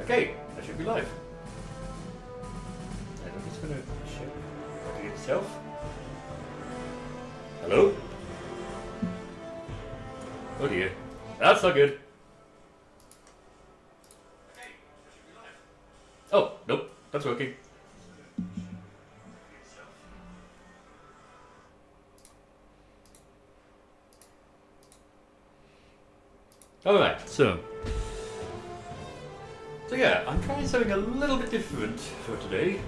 Okay, that should be live. And I'm just gonna check it itself. Hello? Oh dear. That's not good. Oh, nope, that's working. Alright, so yeah, I'm trying something a little bit different for today,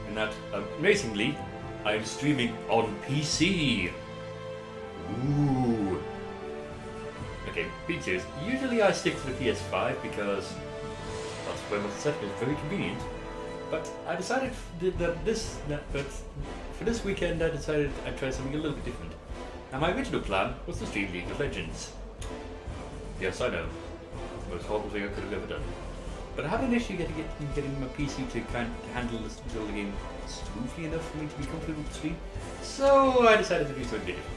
in that, amazingly, I'm streaming on PC. Ooh. Okay, being serious, usually I stick to the PS5 because that's where my setup is very convenient, but I decided but for this weekend I decided I'd try something a little bit different. Now my original plan was to stream League of Legends. Yes, I know. It's the most horrible thing I could have ever done. But I had an issue getting my PC to handle the game smoothly enough for me to be comfortable with the stream. So I decided to do something different.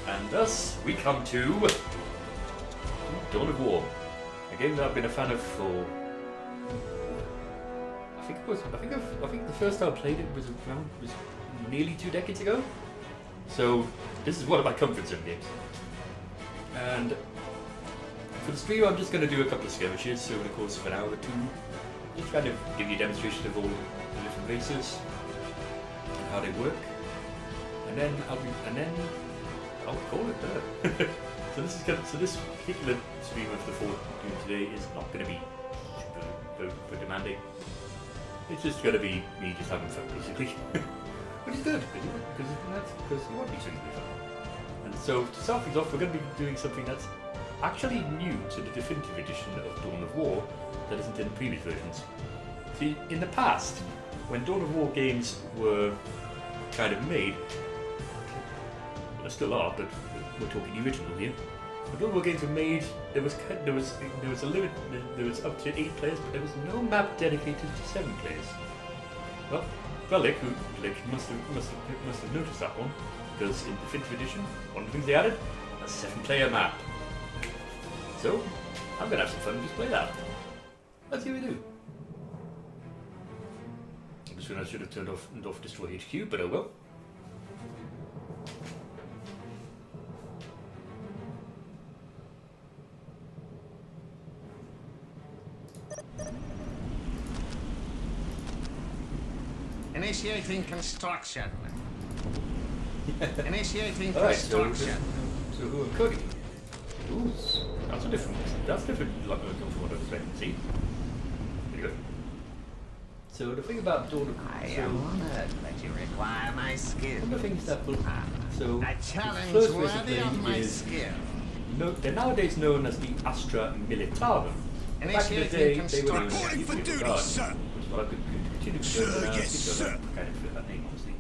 And thus we come to Dawn of War, a game that I've been a fan of for I think the first time I played it was nearly 2 decades ago. So this is one of my comfort zone games. And for the stream, I'm just going to do a couple of skirmishes over the course of an hour or two, just kind of give you a demonstration of all the different races and how they work, and then I'll call it there. So this particular stream of the 4 doing today is not going to be super demanding. It's just going to be me just having fun, basically, which is good because you want me to be fun. And so to start things off, we're going to be doing something that's actually new to the definitive edition of Dawn of War that isn't in previous versions. See, in the past, when Dawn of War games were kind of made, well, they still are, but we're talking the original here. When Dawn of War games were made, there was a limit. There was up to 8 players, but there was no map dedicated to 7 players. Well, Relic must have noticed that one, because in definitive edition, one of the things they added, a 7-player map. So, I'm going to have some fun and just play that. Let's see what we do. I should have turned off Destroy HQ, but oh well. Initiating construction. Initiating Alright, construction. so who am Cody? Ooh, that's different from what I was expecting to see. Pretty good. So the thing about Dawn of War, I am honored that you require my skill. one of the things that will so A the challenge first race worthy of of my is skill. they're nowadays known as the Astra Militarum. Back in the day, they were known as the Reporting for Imperial duty, Guard, sir. which is what I could continue to Sir, now. yes, sir. Kind of fit that name, honestly.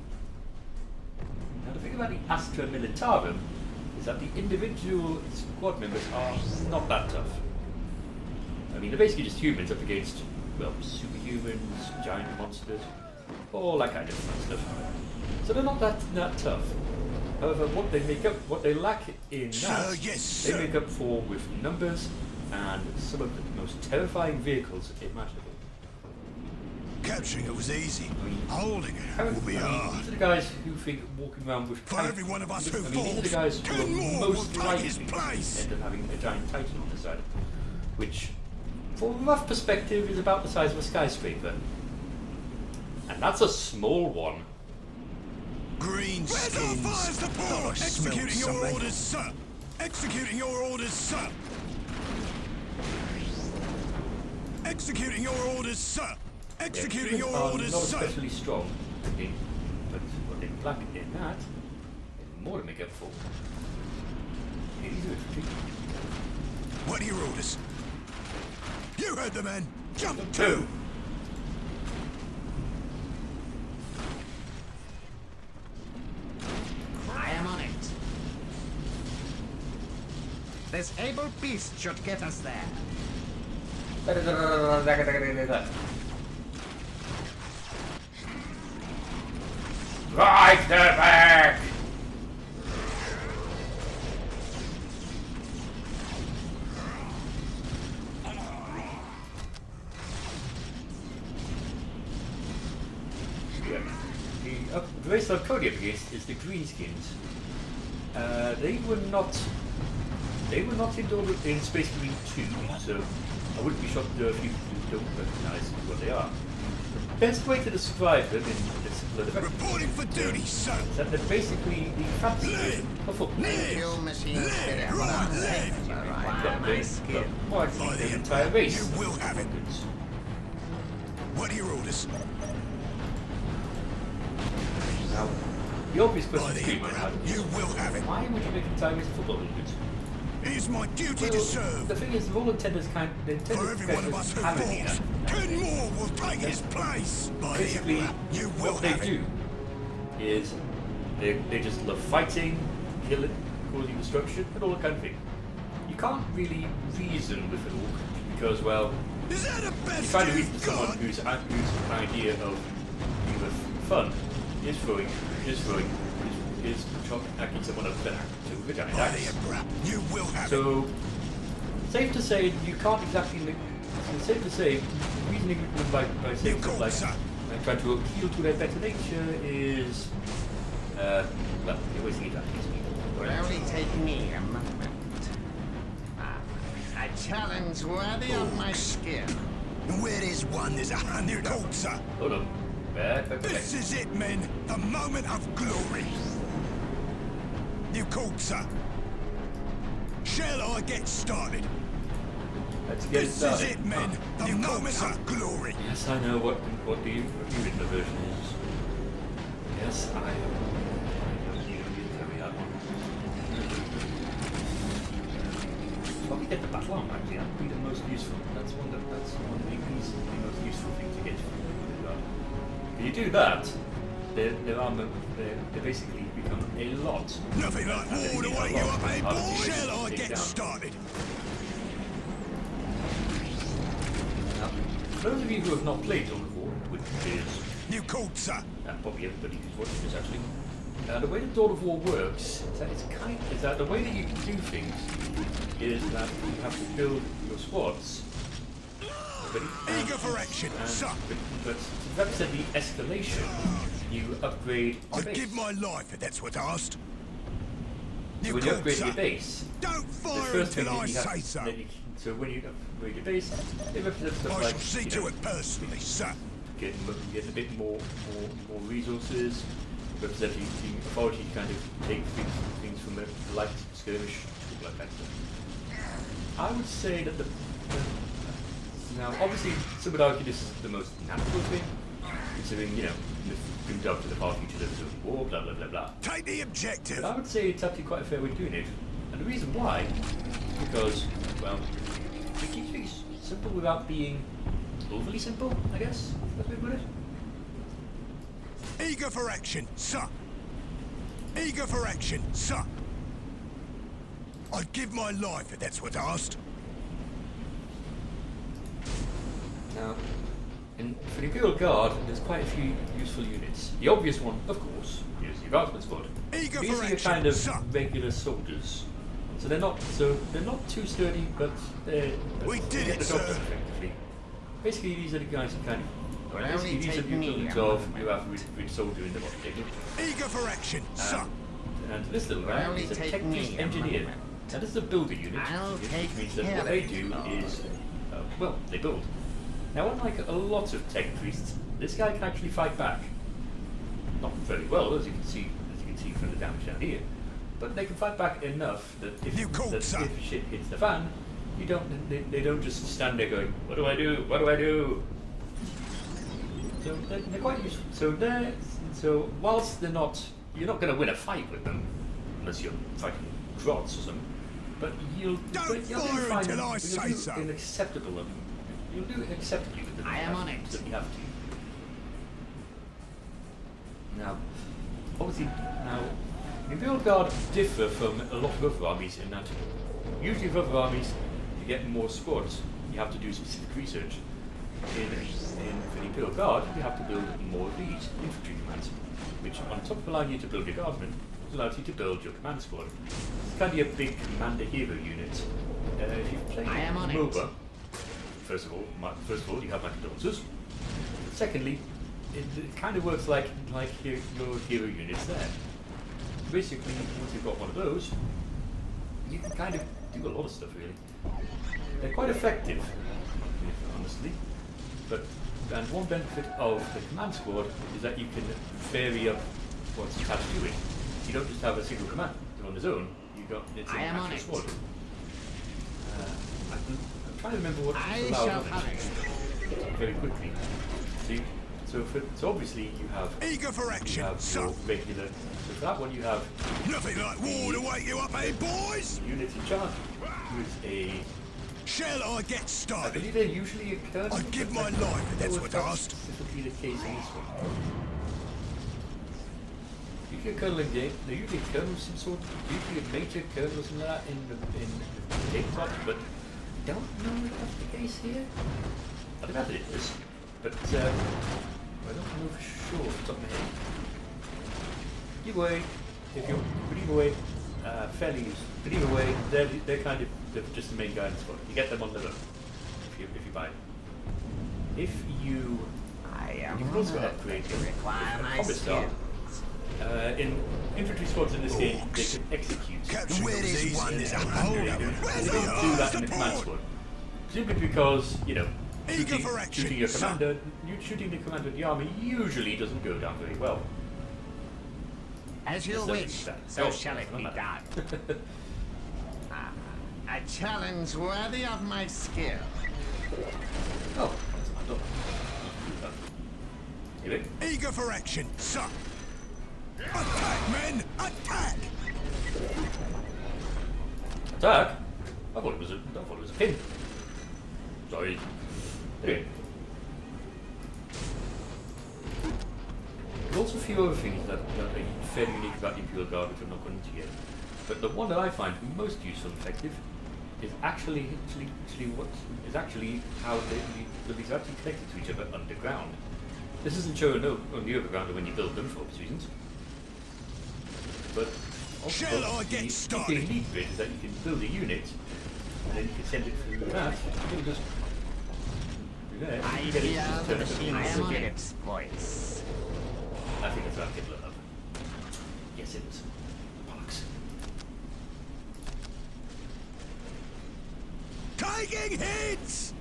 Now the thing about the Astra Militarum is that the individual squad members are not that tough. I mean, they're basically just humans up against, well, superhumans, giant monsters, all that kind of fun stuff. So they're not that tough. However, what they lack in that, yes, they sir. make up for with numbers and some of the most terrifying vehicles imaginable. Capturing it was easy. I mean, Holding it will be hard. these are the guys who think walking around with For every one of us who these are the falls, guys who 10 are more will most take likely his place. to end up having a giant titan on the side, which, for a rough perspective, is about the size of a skyscraper. And that's a small one. Green Where's our skins. fire support? Oh, I smell Executing your something. orders, sir. Executing your orders, sir. Executing your orders, sir. Executing Humans your are orders, not sir. especially strong, okay, but what they lack in that is more to make up for. Okay, these are infantry. What are your orders? You heard the men. Jump Jump to. to. I am on it. This able beast should get us there. Right there back! the race I'm currently up against is the Greenskins. They were not in Space Marine 2, so I wouldn't be shocked if you don't recognise what they are. The best way to describe them in simpler definition Reporting for duty, sir. is that they're basically the fancy version of football. Kill machines fit in Right, without left. safety require my skin. Well, actually, the entire race. You will have it. Goods. What are your orders? Now, the obvious question By to the you might have you is, will have it. why would you make an entire race of football goods? It is my duty to The serve. thing is, the all intenders For every one of us who have falls, 10 more will take his place. By Basically, the you will what they have it. do is they just love fighting, killing, causing destruction, and all that kind of thing. You can't really reason with an orc because, well, Is that the you best try to reason you've with someone got? whose idea of either fun is throwing, hacking someone up with a giant By axe. the you will have it. So, safe to say, you can't exactly make. It's safe to say, reasoning with them by saying You stuff called, like, sir. trying to appeal to their better nature is, well, you're wasting your time. Will only take me a moment. A challenge worthy of my skill. Where there's one, there's 100. Called, sir. Hold on. This is it, men. The moment of glory. You called, sir. Shall I get started? Let's get it This is started. it, men. The moment of glory. Yes, I know what the original version is. Yes, I know. You don't need to tell me that one. Probably get the battle arm actually. That'd be the most useful. That's one of the most useful thing to get. If you do that, they basically become a lot. Nothing like war to wake you up, eh, boy? Shall I get started? Now, for those of you who have not played Dawn of War, which is You called, sir. probably everybody who's watching this actually, the way that Dawn of War works is that the way that you do things is that you have to build your squads. Eager for action, sir. But to represent the escalation, you upgrade your I'd base. give my life if that's what's asked. So You when you called, upgrade sir. your base, Don't the fire first thing until that I you have, say so. so when you upgrade your base, it represents stuff I like shall see you to know, it personally, sir. getting a bit more resources, representing the authority to kind of take things from the light skirmish, all that kind of stuff. I would say that now obviously some would argue this is the most natural thing, considering we've been dug to the far future of the war, blah blah blah blah. Take the objective. But I would say it's actually quite a fair way of doing it, and the reason why is because well, it keeps things simple without being overly simple, I guess. That's the way to put it. Eager for action, sir. Eager for action, sir. I'd give my life if that's what's asked. Now, for the Imperial Guard, there's quite a few useful units. The obvious one, of course, is the Advancement Squad. Eager These for are action, kind of sir. regular soldiers, so they're not too sturdy, but We they did get it, the job sir. done effectively. Basically, these are the guys who kind of Will basically only these are take the me equivalent a of moment. your average soldier in the body technique. Eager for action, sir. And this little Will guy only is a take technician me a engineer. moment. Now this is a builder unit, I'll which take means that care what they of do it, is, well, they build. Now unlike a lot of tech priests, this guy can actually fight back. Not very well, as you can see from the damage down here. But they can fight back enough that if, You called, sir. if shit hits the fan, they don't just stand there going, what do I do? What do I do? So they're quite useful. So whilst you're not going to win a fight with them, unless you're fighting Grots or something, but you'll Don't fire find until I you'll say do so. an acceptable you'll do it acceptably with them. I am on it. So you have to. Now, obviously, the Imperial Guard differ from a lot of other armies in that usually with other armies you get more squads. You have to do specific research. For the Imperial Guard, you have to build more of these infantry commands, which on top of allowing you to build your guardsmen, allows you to build your command squad. It's kind of a big commander hero unit. If you've played I am on it. MOBA, first of all, you have like dancers. Secondly, it kind of works like your hero units there. Basically, once you've got one of those, you can kind of do a lot of stuff really. They're quite effective, honestly. And one benefit of the command squad is that you can vary up what's attached to it. You don't just have a single commander on his own. It's an actual squad. I'm trying to remember what it's allowed on it very quickly. See, so obviously you have Eager for action, your regular. So for that one you have nothing like war to wake you up, eh, boys? units in charge. Who's a Shall I get I started? believe they're usually a colonel. I'd give my life if that's what asked. Specifically the case in this one. Usually a colonel in game. They're usually a colonel of some sort. Usually a major colonel or something like that in the tabletop, but I don't know if that's the case here. I'd imagine it is, but I don't know for sure off the top of my head. Either way, fairly used. But either way, they're kind of just the main guy in the squad. You get them on the look if you buy them. If you can also upgrade to require my combat star. skills. In infantry squads in this game, they can execute. Capture these one is a They don't do that in the command squad. Simply because, Eager for action, shooting the commander of the army usually doesn't go down very well. As you Yes, wish, that- so oh, shall it be not done. that. A challenge worthy of my skill. Oh, that's my dog. Here we Eager for action, sir. Attack, men! Attack! Attack? I thought it was a pin. Sorry. Anyway. There's also a few other things that are fairly unique about the Imperial Guard, which I'm not going into yet. But the one that I find most useful and effective is actually how the buildings are actually connected to each other underground. This isn't shown on the overground when you build them for obvious reasons. But also Shall I get the started? neat bit is that you can build a unit and then you can send it through that. You can just do that. I You get it hear to just the turn it machine into on a game. its voice. I think that's what people love. Yes, it is. Bollocks. Taking hits!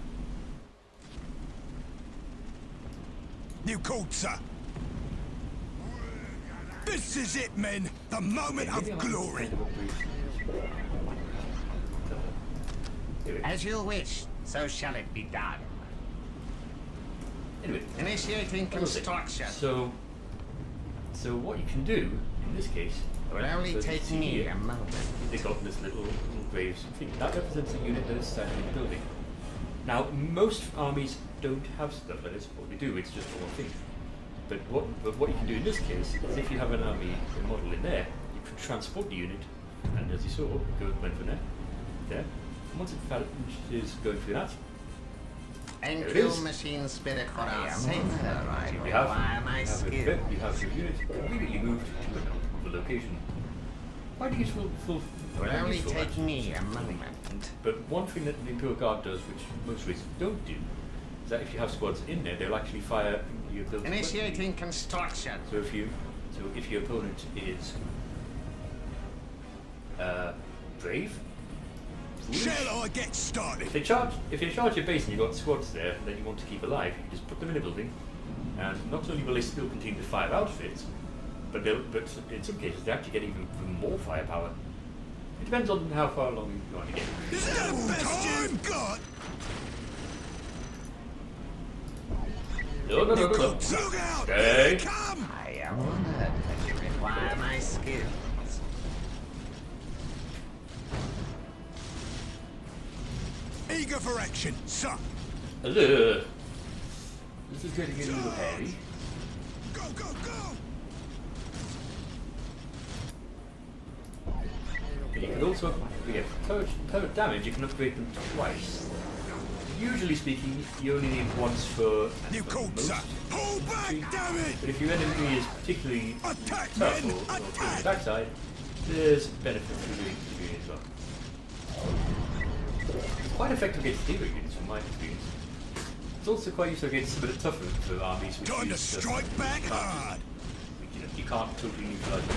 You called, sir. This is it, men. The moment Maybe I of might glory. kind of upgrade. Anyway. As you wish, so shall it be done. Anyway. Initiating What was it? construction. So what you can do in this case Will only so take see me here, a moment. they got this little graves thing. That represents a unit that is standing in the building. Now most armies don't have stuff like this. What they do, it's just one thing. But what you can do in this case is if you have an army model in there, you can transport the unit, and as you saw, it went from there. And once it is going through that, And There it kill is. machine spirit for our you safer I have, require my you skill. have your unit immediately moved to another location. Quite useful. Will only useful, take actually. me a moment. But one thing that the Imperial Guard does, which most races don't do, is that if you have squads in there, they'll actually fire your buildings. Initiating construction. So if your opponent is brave, foolish, Shall I get started? if they charge your base and you've got squads there that you want to keep alive, you just put them in a building, and not only will they still continue to fire outfits, but in some cases they actually get even more firepower. It depends on how far along you want to get. Is that the best you've got? No. Look out! Okay. Come! I am honored that you require my skills. Eager for action, sir. Ugh. This is going to get a little hairy. Go, go, go! And you can also, turret damage, you can upgrade them twice. Usually speaking, you only need once for You called, sir. Pull back, damn it! but if your enemy is particularly Attack, tough men! or from the Attack! backside, there's benefit to doing it as well. It's quite effective against hero units from my experience. It's also quite useful against some of the tougher armies, which Time to use, strike back hard. you can't totally neutralise it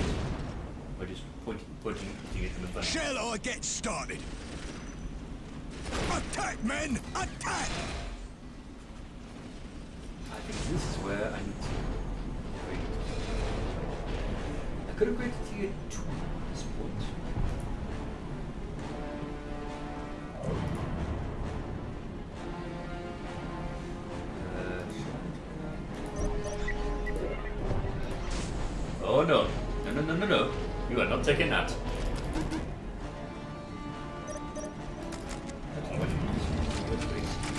by just pointing at them in front. Shall I get started? Attack, men! Attack! I think this is where I need to upgrade. I could upgrade to tier 2 at this point. Oh no. No. You are not taking that.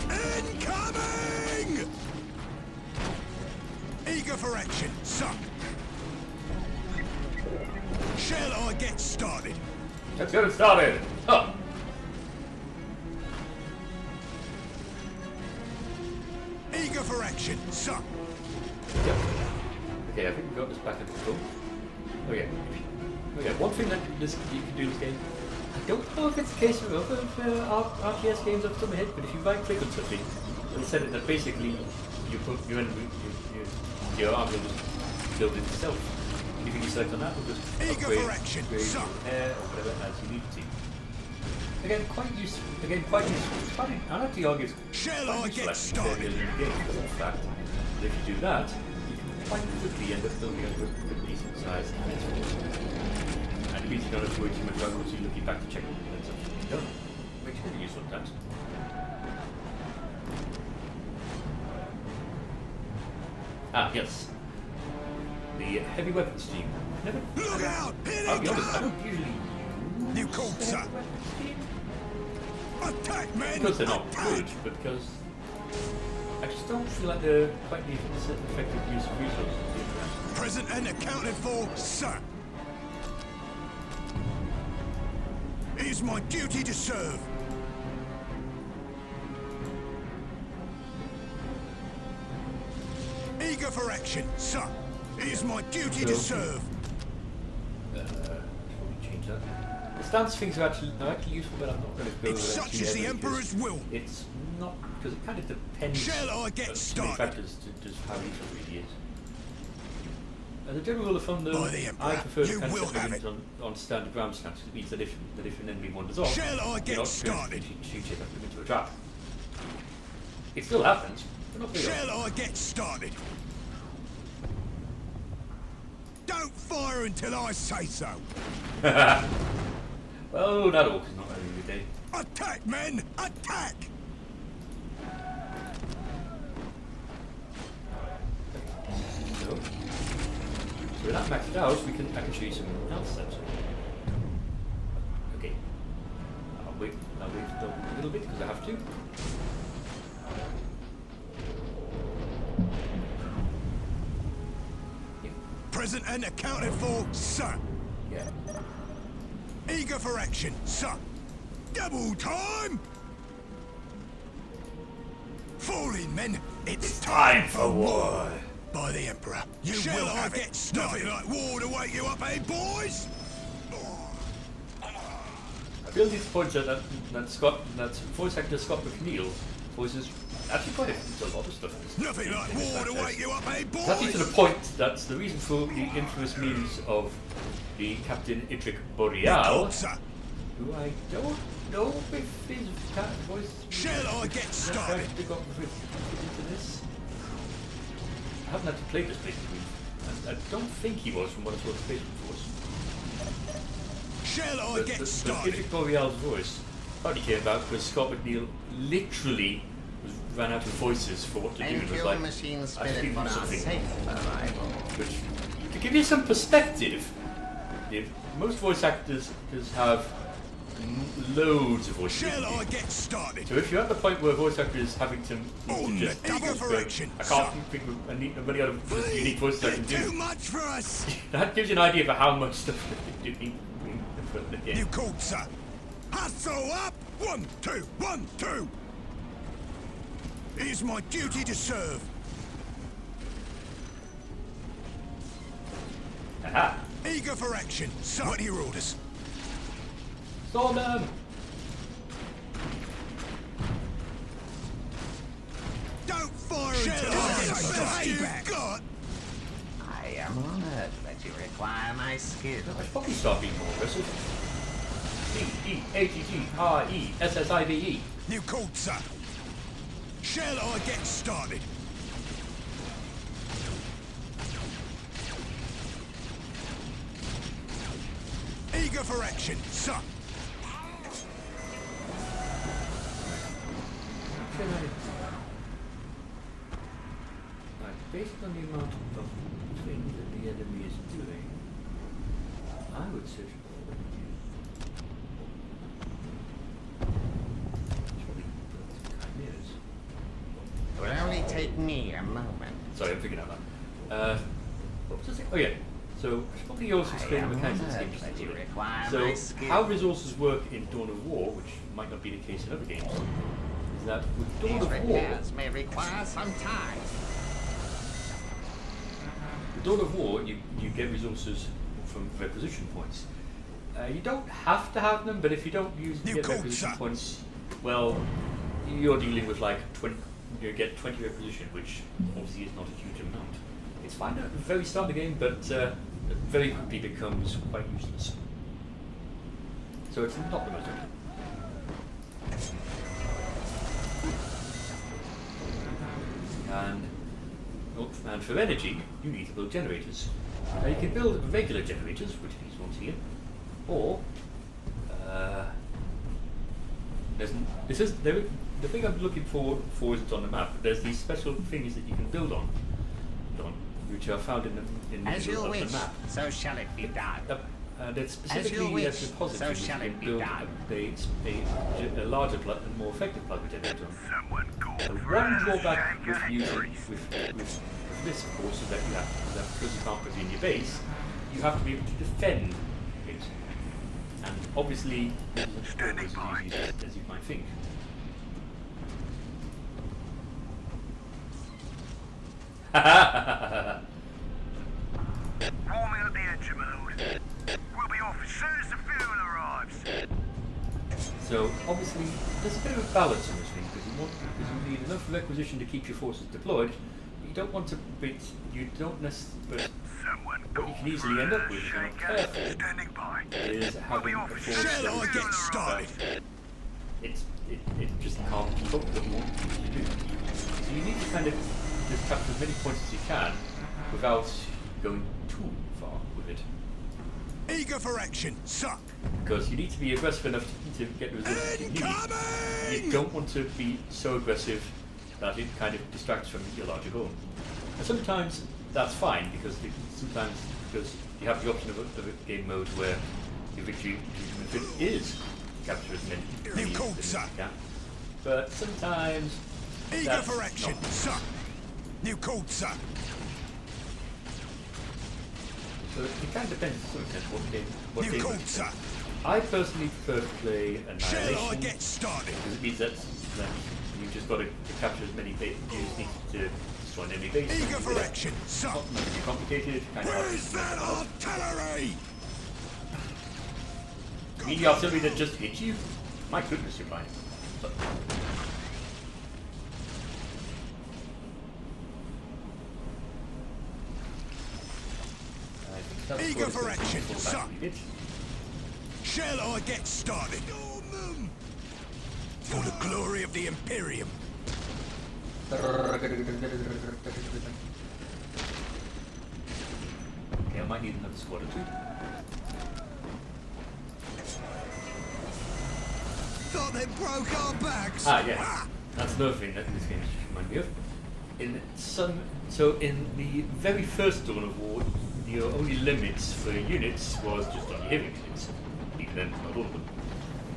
Incoming! Eager for action, suck. Shall I get started? Let's get it started. Huh. Eager for action, suck. Yep. Okay, I think we got this back under control. Oh yeah. One thing that you can do in this game, I don't know if it's the case with other RTS games off the top of my head, but if you right click on something, it'll set it that basically your arm will just build it itself. Anything you select on that will just upgrade, or whatever as you need to. Again, quite useful. I'd actually argue it's quite useful actually in the game because of the fact that if you do that, you can quite quickly end up building a decent sized defense force. And it means you don't have to worry too much about constantly looking back to check that's actually done. Which can be useful at times. Ah, yes. The heavy weapons team. Look out! Here I'll they be honest, I come! don't usually You called, use the sir. heavy weapons team. Attack, men! Because they're not Attack! good, but because I just don't feel like they're quite the effective use of resources. Present and accounted for, sir. It is my duty to serve. Eager for action, sir. It is my duty to serve. Probably change that. The stance things are actually useful, but I'm not going to go It's with that such too is the heavily Emperor's because will. It's not because it kind of depends. Shall I get on too many started? factors to just how useful it really is. As a general rule of thumb, though, By the Emperor, I prefer to you kind of will set have things on standard ground stance. It means that if an enemy wanders off, Shall I you're get not started? going to shoot it up into a trap. It still happens, but not very often. Shall I get started? Don't fire until I say so. Well, that orc is not having a good day. Attack, men! Attack! So with that maxed out, I can show you some else actually. Okay. I'll wait a little bit because I have to. Yeah. Present and accounted for, sir. Yeah. Eager for action, sir. Double time! Fall in, men. It's time for war. By the Emperor. You will have get started. Nothing like war to wake you up, eh, boys? I feel these points that voice actor Scott McNeil voices actually quite a lot of stuff. Nothing like war to wake you up, eh, boys? It's actually to the point that's the reason for the infamous memes of the Captain Idric Boreal, Sir. who I don't know if his voice. Shall I get started? Got into this. I haven't had to play this basically, and I don't think he was from what I saw the Space Force. Shall I get The started? Idric Boreal's voice partly came about because Scott McNeil literally ran out of voices for what to do and was Thank you, like, machine I spirit, think for our something. safe arrival. Which, to give you some perspective, most voice actors have loads of voices. Shall I get started? So if you're at the point where a voice actor is having to On just the eager for action, I can't think of any other unique voices I can Too do. much for us. That gives you an idea of how much stuff they're doing for the game. You called, sir. Hustle up! 1, 2, 1, 2. It is my duty to serve. Aha! Eager for action. Sir. What are your orders? Storm them! Don't got? I am honored that you require my skill. I should probably start being more aggressive. D-E-A-G-G-R-E-S-S-I-V-E. You called, sir. Shall I get started? Eager for action, sir. Based on the amount of things that the enemy is doing, I would search for chimeras. It will only take me a moment. Sorry, I'm figuring out that. What was I saying? Oh yeah. So I should probably also explain the mechanics of this game. That you require So my skill. how resources work in Dawn of War, which might not be the case in other games, is that with Dawn These of War, repairs may require some time. with Dawn of War, you get resources from requisition points. You don't have to have them, but if you don't You get called, requisition sir. points, well, you're dealing with like 20. You get 20 requisition, which obviously is not a huge amount. It's fine at the very start of the game, but very quickly becomes quite useless. So it's not the most ideal. And for energy, you need to build generators. Now you can build regular generators, which are these ones here, or the thing I'm looking for isn't on the map. But there's these special things that you can build on, which are found in the As you middle of wish, the map. so shall it be done. That's As you specifically wish, a deposit so which you shall can it be build done. a larger and more effective plasma generator on. The one drawback with using with this, of course, is that you have that because you can't put it in your base, you have to be able to defend it. And obviously, this isn't always as easy as you might think. Warming up the engine, my lord. We'll be off as soon as the fuel arrives. So obviously, there's a bit of a balance in this thing because you need enough requisition to keep your forces deployed. But you don't want to necessarily. Someone What you can easily end up with, if you're not careful, standing by. is having a force Shall I that get started? it just can't keep up with what you want to do. So you need to kind of just capture as many points as you can without going too far with it. Eager for action, sir. Because you need to be aggressive enough to get the resources you need. Incoming! You don't want to be so aggressive that it kind of distracts from your larger goal. And sometimes that's fine because you have the option of a game mode where your victory is to capture as many as you can. But sometimes Eager that's for action, not. sir. You called, sir. So it kind of depends to some extent what game You mode called, you sir. play. I personally prefer to play Shall I Annihilation get started? because it means that you've just got to capture as many bases. You just need to destroy an enemy base. Eager for action, sir. Not nothing too complicated. Kind of hard Where to is that artillery? You mean the artillery that just hit you? My goodness, you're fine. But, Eager for action, sir. Shall I get started? For the glory of the Imperium. Okay, I might need another squad or two. Thought they broke our backs. Ah, yeah. That's another thing that this game should remind me of. In the very first Dawn of War, your only limits for units was just on your heavy units. Even then, not all of them.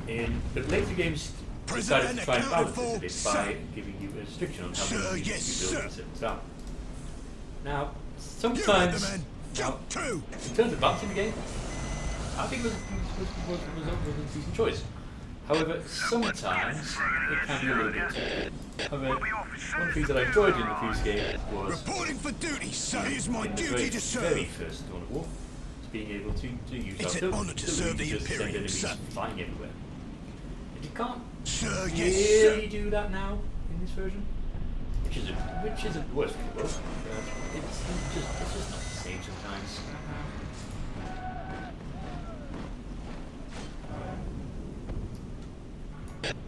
In the later games, decided to try and balance this a bit by giving you a restriction on how many units you build at a certain time. Now, sometimes, men. now, Jump two. in terms of balancing the game, I think it was a decent choice. However, sometimes it can be a little bit too. However, one of the things that I enjoyed in the previous game was Reporting for duty, sir. It is my in the duty to very serve. first Dawn of War, was being able to use It's our an buildings honour to serve the just send Imperium, enemies sir. flying everywhere. And you can't Sir, yes, sir. really do that now in this version. It which isn't the worst in the world. It's just not the same sometimes.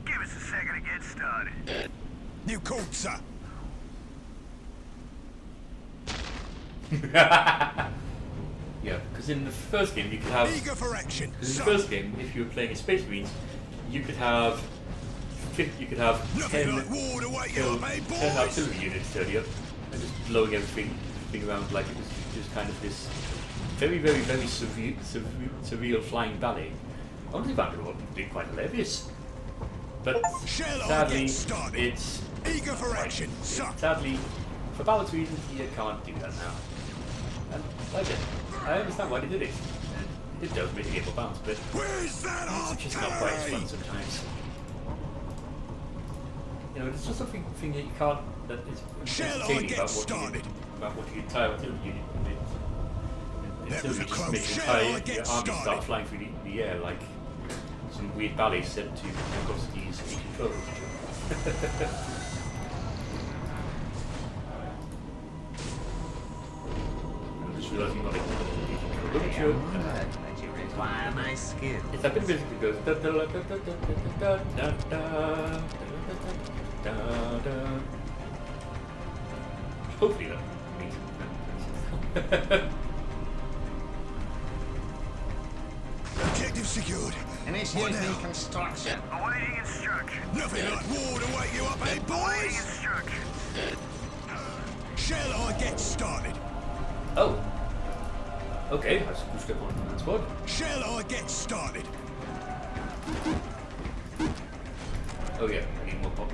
Give us a second to get started. You called, sir. Yeah, because in the first game you could have. Eager for action, Because in sir. the first game, if you were playing as Space Marines, you could have 10 Nothing like war to wake you kill up, eh, 10 boys? artillery units turning up and just blowing everything around like it was just kind of this very surreal flying ballet. Honestly, that would have been quite hilarious. But Shall I sadly, get started? it's Eager for action, sir. sadly for balance reasons you can't do that now. And like it, I understand why they did it. And it does make the game more balanced, but Where's that it's just not quite as artillery? fun sometimes. You know, it's just something that you can't, that is Shall I entertaining get started? about what your entire artillery unit did. That Until was you a just close. make your Shall I entire get your army start started? flying through the air like some weird ballet set to Tchaikovsky's 1812 orchestra. I'm just realising what it is. I am honored that you require my skill. It's that bit of music that goes da da da da da da da da da da. Hopefully that means Objective secured. Initiating construction. Awaiting instruction. Nothing like war to wake you up, eh, Awaiting boys? instruction. Shall I get started? Oh. Okay, that's a good step on that squad. Shall I get started? Oh yeah, I need more pop.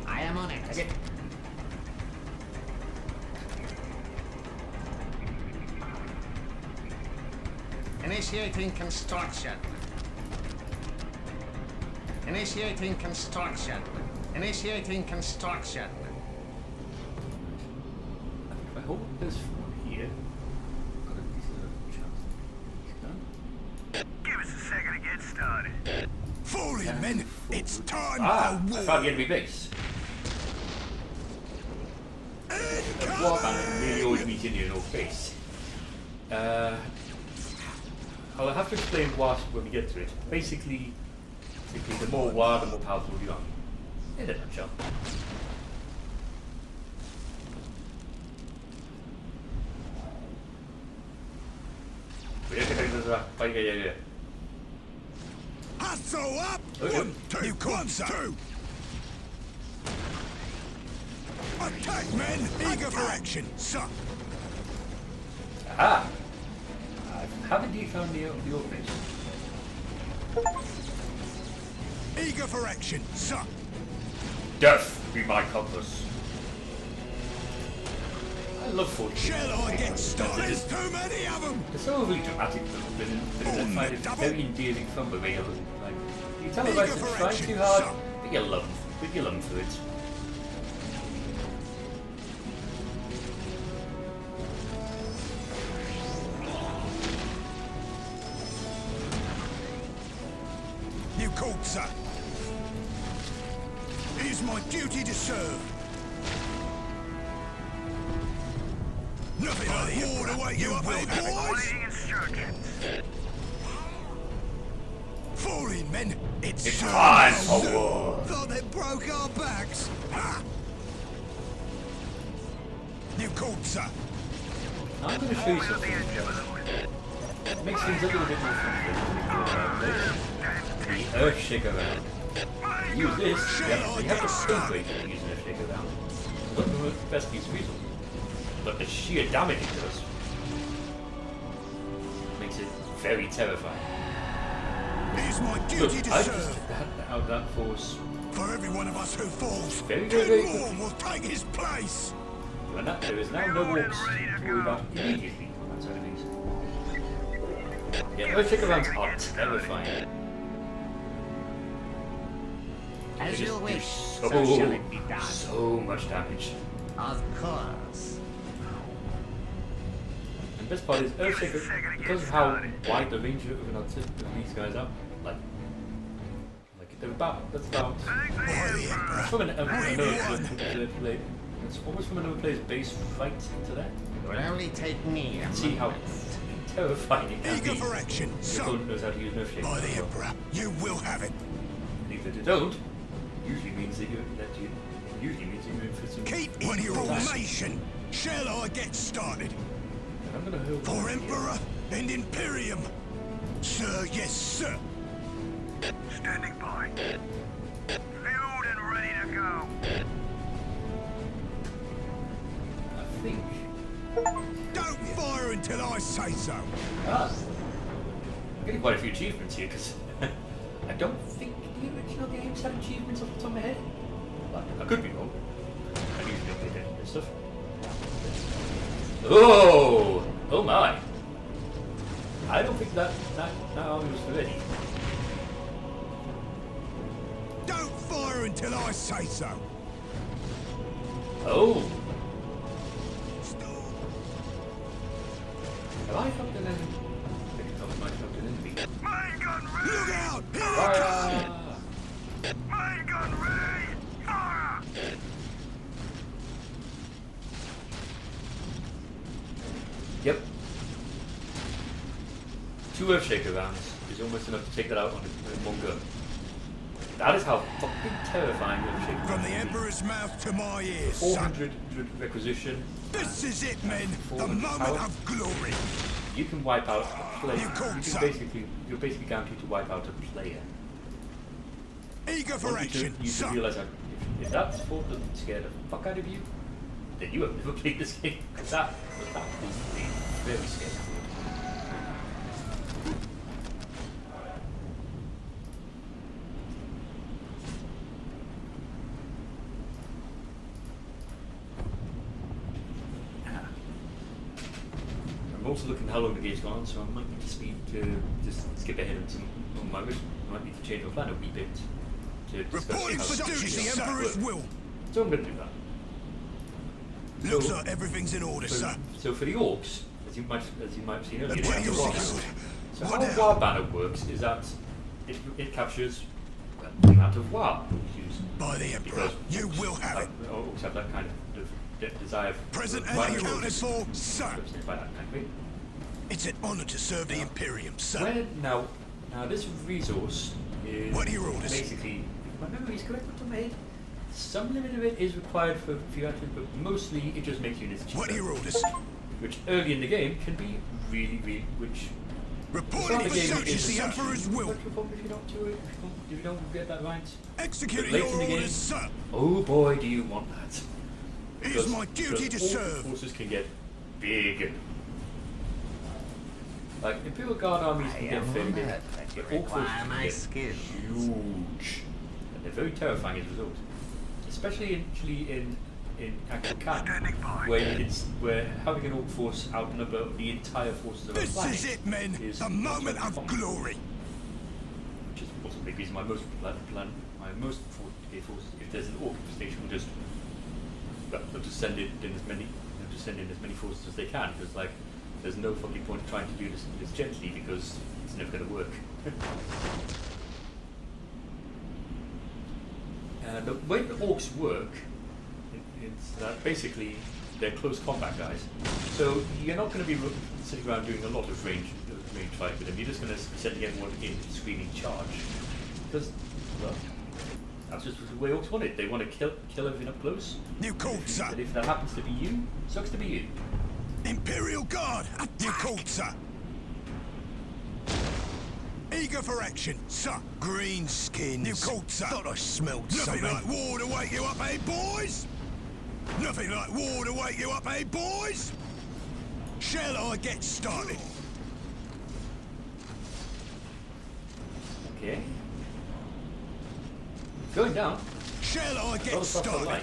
I am on it. Okay. Initiating construction. Initiating construction. Initiating construction. If I hold this for here, got a decent chance. Give us a second to get started. Fall in, men. It's time Ah, for I war. found the enemy base. A warband really always meets in your base. I'll have to explain what when we get to it. Basically, the more war, the more powerful you are. In a nutshell. Yeah. Hustle up! Okay. 1, 2, you called, sir. 2. Attack, men! Eager for action, sir. Aha! I have indeed found the old base. Eager for action, sir. Death be my compass. I love 40. Shall I get started? There's too many of them. It's so overly dramatic, but I find it double. very endearing fun, but very like you tell Eager about for it's trying action, too hard, son. but you love for it. You called, sir. It is my duty to serve. Nothing like war to wake you up, eh, boys? Awaiting instructions. Fall in, men. It's time for war. Thought they broke our backs. Ha! You called, sir. I'm going to show you Moving up the something engine, my that lord. makes things a little bit more fun. The Earthshaker round. Use this. You have to think to use an Earthshaker round. It's not the best use of resources, but the sheer damage it does makes it very terrifying. It is my Look, duty to I serve. just had out that force, For every one of us who falls, Very, 10 very more quickly. will take his place. and that there is now no orcs to worry about immediately on that side of things. Yeah, Earthshaker rounds are terrifying. As They you just do wish, so shall it be done. so much damage. Of course. And best part is Earthshaker, because of how wide the range of these guys are, like They're about. That's about. That's from another play. It's almost from another player's base right to that. It would only take me a See how moment. terrifying it can Eager be. for action, Your son. opponent knows how to use nerf shake. By the Emperor, you will have it. And if they don't, usually means that you usually means you're in for some. Keep in your formation. Shall I get started? I'm gonna hold For Emperor and Imperium. Sir, yes, sir. Standing by. Fueled and ready to go. I think. Don't fire until I say so. I'm getting quite a few achievements here because I don't think the original games had achievements off the top of my head. But I could be wrong. I usually don't get any of this stuff. Oh! Oh my! I don't think that army was ready. Don't fire until I say so. Oh! Have I helped an enemy? I think I might have helped an enemy. Main gun ready. Look out! Fire! Main gun ready. Fire. Yep. 2 Earthshaker rounds is almost enough to take that out on one gun. That is how fucking terrifying Earthshaker From rounds the can be. Emperor's mouth to my ears, son. 400 requisition. This is it, men. The 400 moment power. of glory. You can wipe out a player. You called, You're son. basically guaranteed to wipe out a player. Eager for Once action, you son. realize that if that sport doesn't scare the fuck out of you, then you have never played this game. Because that is a very scary sport. I'm also looking how long the game's gone, so I might need to just skip ahead on some on my mission. I might need to change my plan a wee bit to discuss Reporting how for the duty, stuff the Emperor's works. will. So I'm going to do that. Looks So- like everything's in order, So, so. so for the orcs, as you might have seen earlier, What they have do the you war think? banner. So What how now? war banner works is that it captures well, the amount of war used. By the Emperor, you will have it. Orcs have that kind of desire for Present right and to accounted choice. for, sir. Represented by that kind of thing. It's an honor to serve the Imperium, sir. Where now this resource is What are your orders? basically, if my memory is correct off the top of my head, some limit of it is required for few actions, but mostly it just makes units cheaper. What are your orders? Which early in the game can be really, which Reporting the for game duty, is the Emperor's will. if you don't do it, if you don't get that right. Executing Late your in the game. orders, sir. Oh boy, do you want that? It is my duty to because all serve. forces can get big. Like Imperial Guard armies I can get am fairly big, honored that you but all forces require can my get skills. huge, and they're very terrifying as a result. Especially actually in actual camp, Standing by. where having an orc force outnumber the entire forces of a This planet is it, men. is The moment not of common. glory. Which is also the big reason my most forces, if there's an orc station, will just they'll just send in as many forces as they can, because like there's no fucking point trying to do this gently because it's never going to work. The way the orcs work is that basically they're close combat guys, so you're not going to be sitting around doing a lot of range fight with them. You're just going to send everyone in screaming charge, because well, that's just the way orcs want it. They want to kill everything up close. You called, sir. And if that happens to be you, sucks to be you. Imperial Guard. You called, sir. Eager for action, sir. Green skins. You called, sir. Thought I smelled something. Nothing like war to wake you up, eh, boys? Nothing like war to wake you up, eh, boys? Shall I get started? Okay. Going down. Shall I A lot get of stuff I started? like.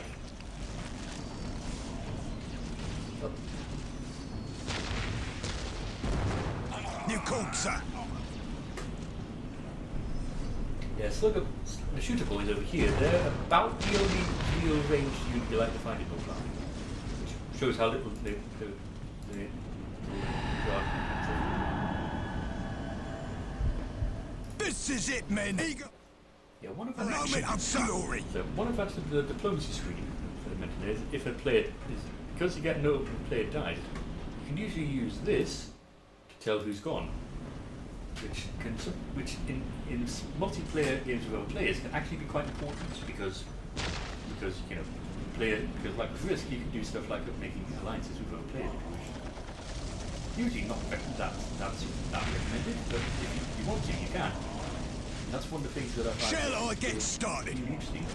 You called, sir. Yeah, so look, the shooter boys over here, they're about the only real ranged unit you like to find in Warhammer, which shows how little they are. This is it, men. Eager. Yeah, one A moment of glory. So one advantage of the diplomacy screen that I mentioned is if a player is because you get note when a player dies, you can usually use this to tell who's gone, which in multiplayer games with other players can actually be quite important because you know because like with Risk you can do stuff like making alliances with other players, which usually not that's recommended, but if you want to, you can. And that's one of the things that I find. Shall I get started? Really interesting.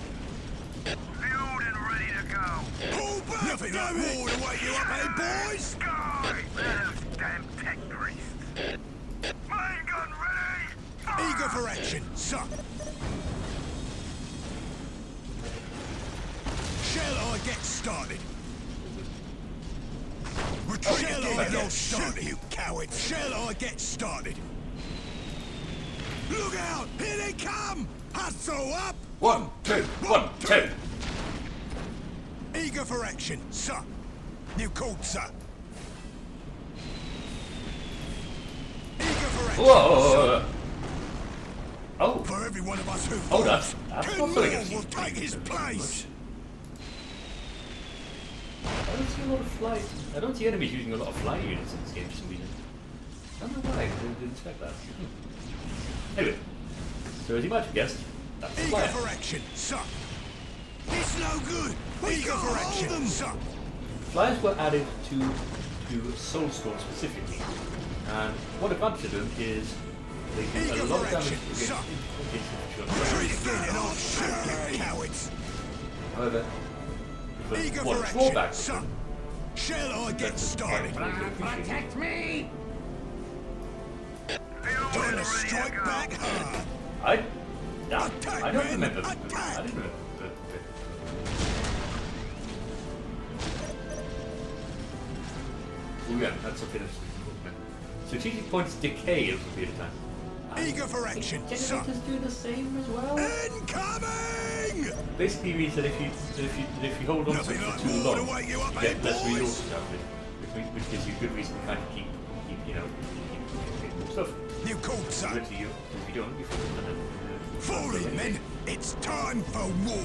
Fueled and ready to go. Pull back! Nothing like war to wake you up, eh, boys? Sky! Those damn tech priests. Main gun ready! Fire! Eager for action, sir. Shall I get started? Retreat again and I'll shoot you, cowards! Shall I get started? Look out! Here they come! Hustle up! 1, 2, 1, 2. Eager for action, sir. You called, sir. Eager for action, Whoa! Oh, For every one of us who oh, falls, that's 10 not more very good. will take his place. I don't see a lot of fly. I don't see enemies using a lot of fly units in this game for some reason. I don't know why. I didn't expect that. Anyway, so as you might have guessed, that's the Eager flyer. for action, sir. It's no good. Eager for action, sir. Flyers were added to Soulstorm specifically, and one advantage of them is they do a Eager lot for of damage action, against sir. infantry. Retreat again and I'll shoot you, cowards. However, Eager one for action, drawback sir. Shall I get started? Protect me! Fueled Time and to ready to strike go. back hard. I Attack, don't men, remember. attack. I didn't remember. Oh yeah, that's something else. Strategic points decay over a period of time. Eager for action, sir. Generators do the same as well. Incoming! Basically means that if you hold on to Nothing it like for too war long, to wake you up, you eh, get less boys? resources out of it, which gives you good reason to kind of keep getting more stuff. You called, But sir. if you don't, you Fall in, men. It's time for war.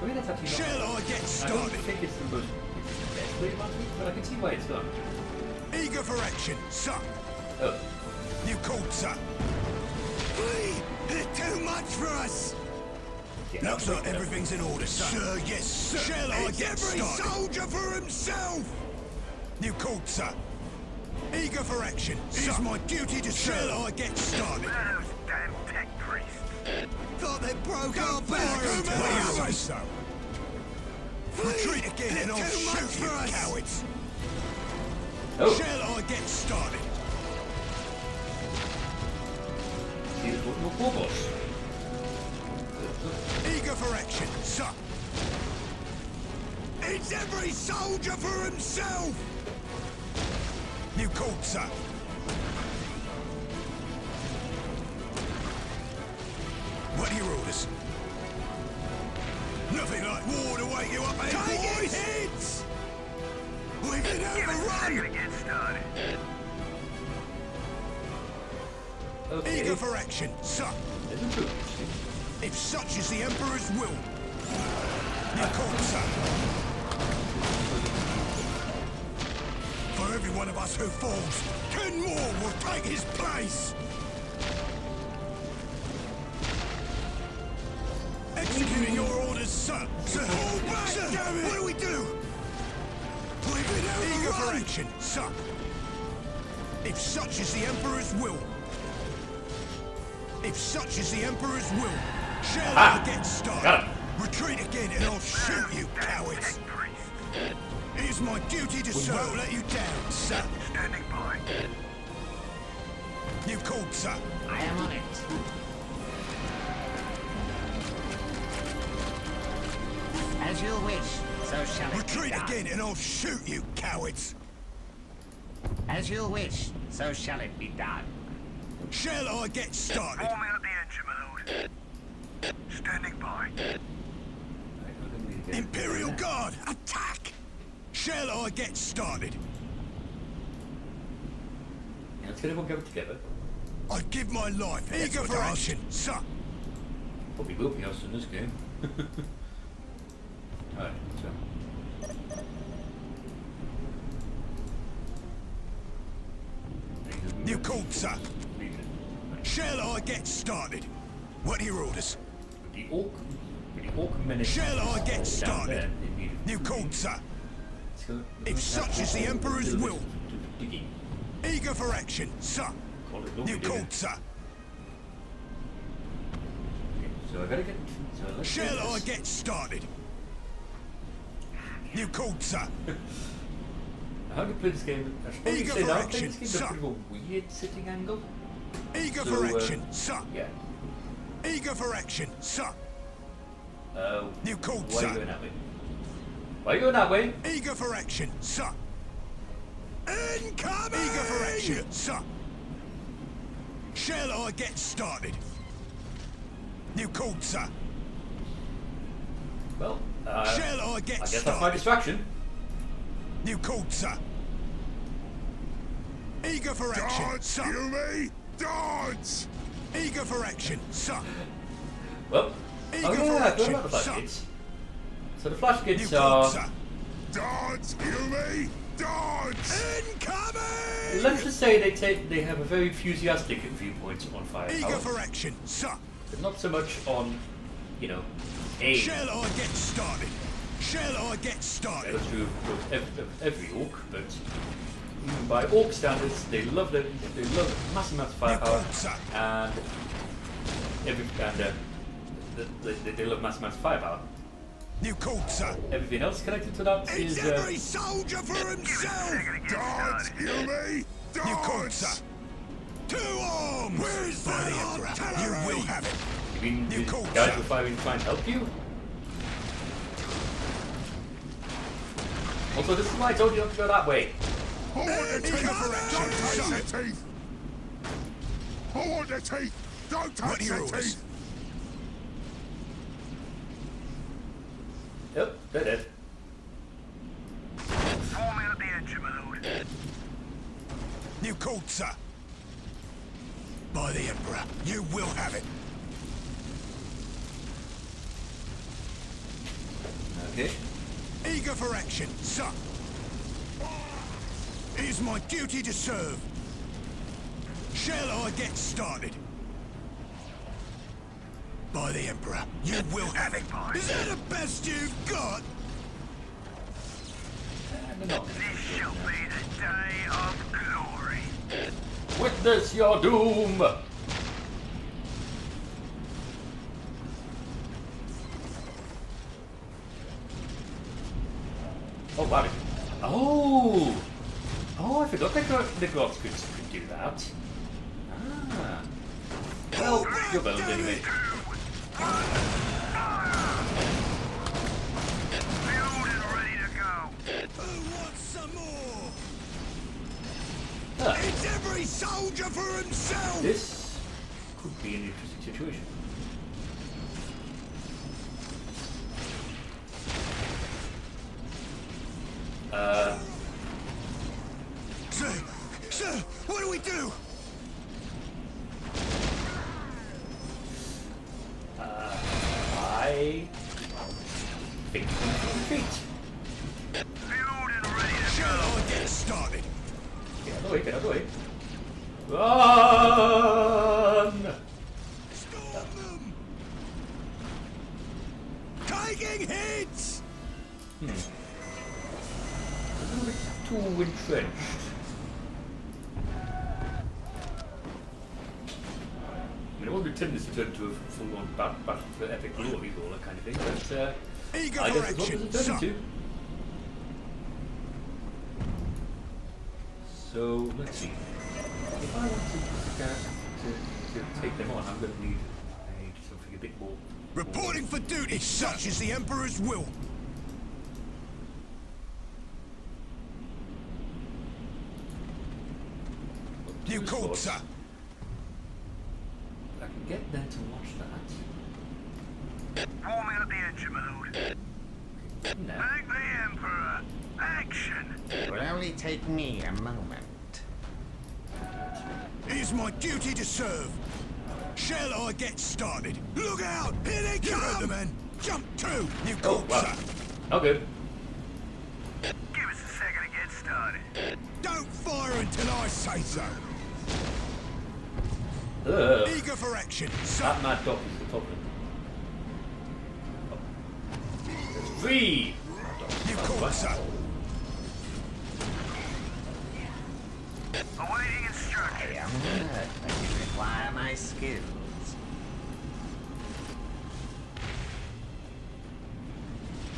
I mean, that's actually not. Shall I get I don't started? think it's the best way about it, but I can see why it's done. Eager for action, sir. Oh, You called, sir. They're too much for us. yeah, Looks like everything's in order, sir. Sir, yes, sir. Shall I get every soldier for himself. You called, sir. Eager for action, sir. It's my duty to serve. Shall I get started? Those damn tech priests. Thought they broke our back. What do you say so? Retreat again and I'll shoot you, cowards. Oh, Shall I get started? here's what your war boss. Eager for action, sir. It's every soldier for himself. You called, sir. What are your orders? Nothing like war to wake you up, eh, boys? Heads! We've been Give us a second to overrun! get started. Okay, Eager for action, sir. isn't too interesting. If such is the Emperor's will. You called, sir. For every one of us who falls, 10 more will take his place. Executing your orders, sir. Sir, hold back, sir. What do we do? We've been overrun. Eager for action, sir. If such is the Emperor's will. If such is the Emperor's will, shall I get started? Got it. Retreat again and I'll shoot you, cowards. Tech priests. It is my duty to serve. Won't let you down, sir. Standing by. You called, sir. I am on it. As you wish, so shall it Retreat be done. again and I'll shoot you, cowards. As you wish, so shall it be done. Shall I get started? Warming up the engine, my lord. Standing by. Imperial Guard, attack! Shall I get started? Yeah, let's get everyone go together. I'd give my life. Eager for action, sir. Probably will be us in this game. Alright, so. New call, sir. Leave it. Right. Shall I get started? What are your orders? With the orc menace. Shall I get down started? there, they need New call, sir. Let's go. If such is the Emperor's will. Digging. Eager for action, sir. Call it New call, sir. Okay, so I gotta get. So let's Shall I get started? New call, sir. How do you play this game? I should probably Eager say for that. action, This game's sir. got a bit of a weird sitting angle. Eager So, for action, sir. Yeah. Eager for action, sir. New call, Why are you sir. going that way? Why are you going that way? Eager for action, sir. Incoming! Eager for action, sir. Shall I get started? New call, sir. Well, Shall I get I guess that's started? my distraction. New call, sir. Eager for action, Dodge, sir. you me? Dodge! Eager for action, sir. Well, Eager oh for yeah, I action, forgot about the flash sir. kids. So the flash New kids call, are. sir. Dodge, you me? Dodge! Incoming! Let's just say they have a very enthusiastic viewpoint on Eager firepower, for action, sir. but not so much on, you know, aim. Shall I get started? Shall I get started? That's true of every orc, but even by orc standards, they love massive amounts of firepower, call, sir. and they love massive amounts of firepower. New call, sir. Everything else connected to that It's is every soldier for himself. Dodge, you me? New call, Dodge! sir. To arms! Where's that Emperor? You will have it. you mean New the call, guys sir. were firing to try and help you? Also, this is why I told you not to go that way. I want the Eager teeth! for action, Don't touch sir. the teeth! I want the teeth! Don't What touch are your the orders? teeth! Yep, they're dead. Form out the engine mode. New call, sir. By the Emperor, you will have it. Okay. Eager for action, sir. It is my duty to serve. Shall I get started? By the Emperor, you will have it. Is that the best you've got? They're not. This shall be the day of glory. Witness your doom! Oh, wow. Oh! Oh, I forgot the gods could do that. Ah. Well, you're boned anyway. Build and ready to go. Who wants some more? Ah, It's every soldier for himself! this could be an interesting situation. Sir, what do we do? I think we should retreat. Build and ready to Shall go. I get started? Get out of the way, get out of the way. Run! Storm them! Taking hits! A little bit too entrenched. I mean, it won't be timid to turn to a full-on battle for epic glory, all that kind of thing, but Eager I for guess it's what action, it's turning sir. to. So, let's see. If I want to take them on, I'm going to need something a bit more... Reporting for duty, such is the Emperor's will. New Two call, swords. sir. I can get them to watch that. Form out the engine mode. No. Make the Emperor. Action. It will only take me a moment. It is my duty to serve. Shall I get started? Look out! Here they come! You heard the man. Jump 2! You Oh, caught, wow. sir. Oh, good. Give us a second to get started. Don't fire until I say so. Ugh. Eager for action, sir. That mad dog is the problem. Oh. There's 3 mad dogs. You Oh, caught, wow. sir. Awaiting I instructions. am honored that you require my skills.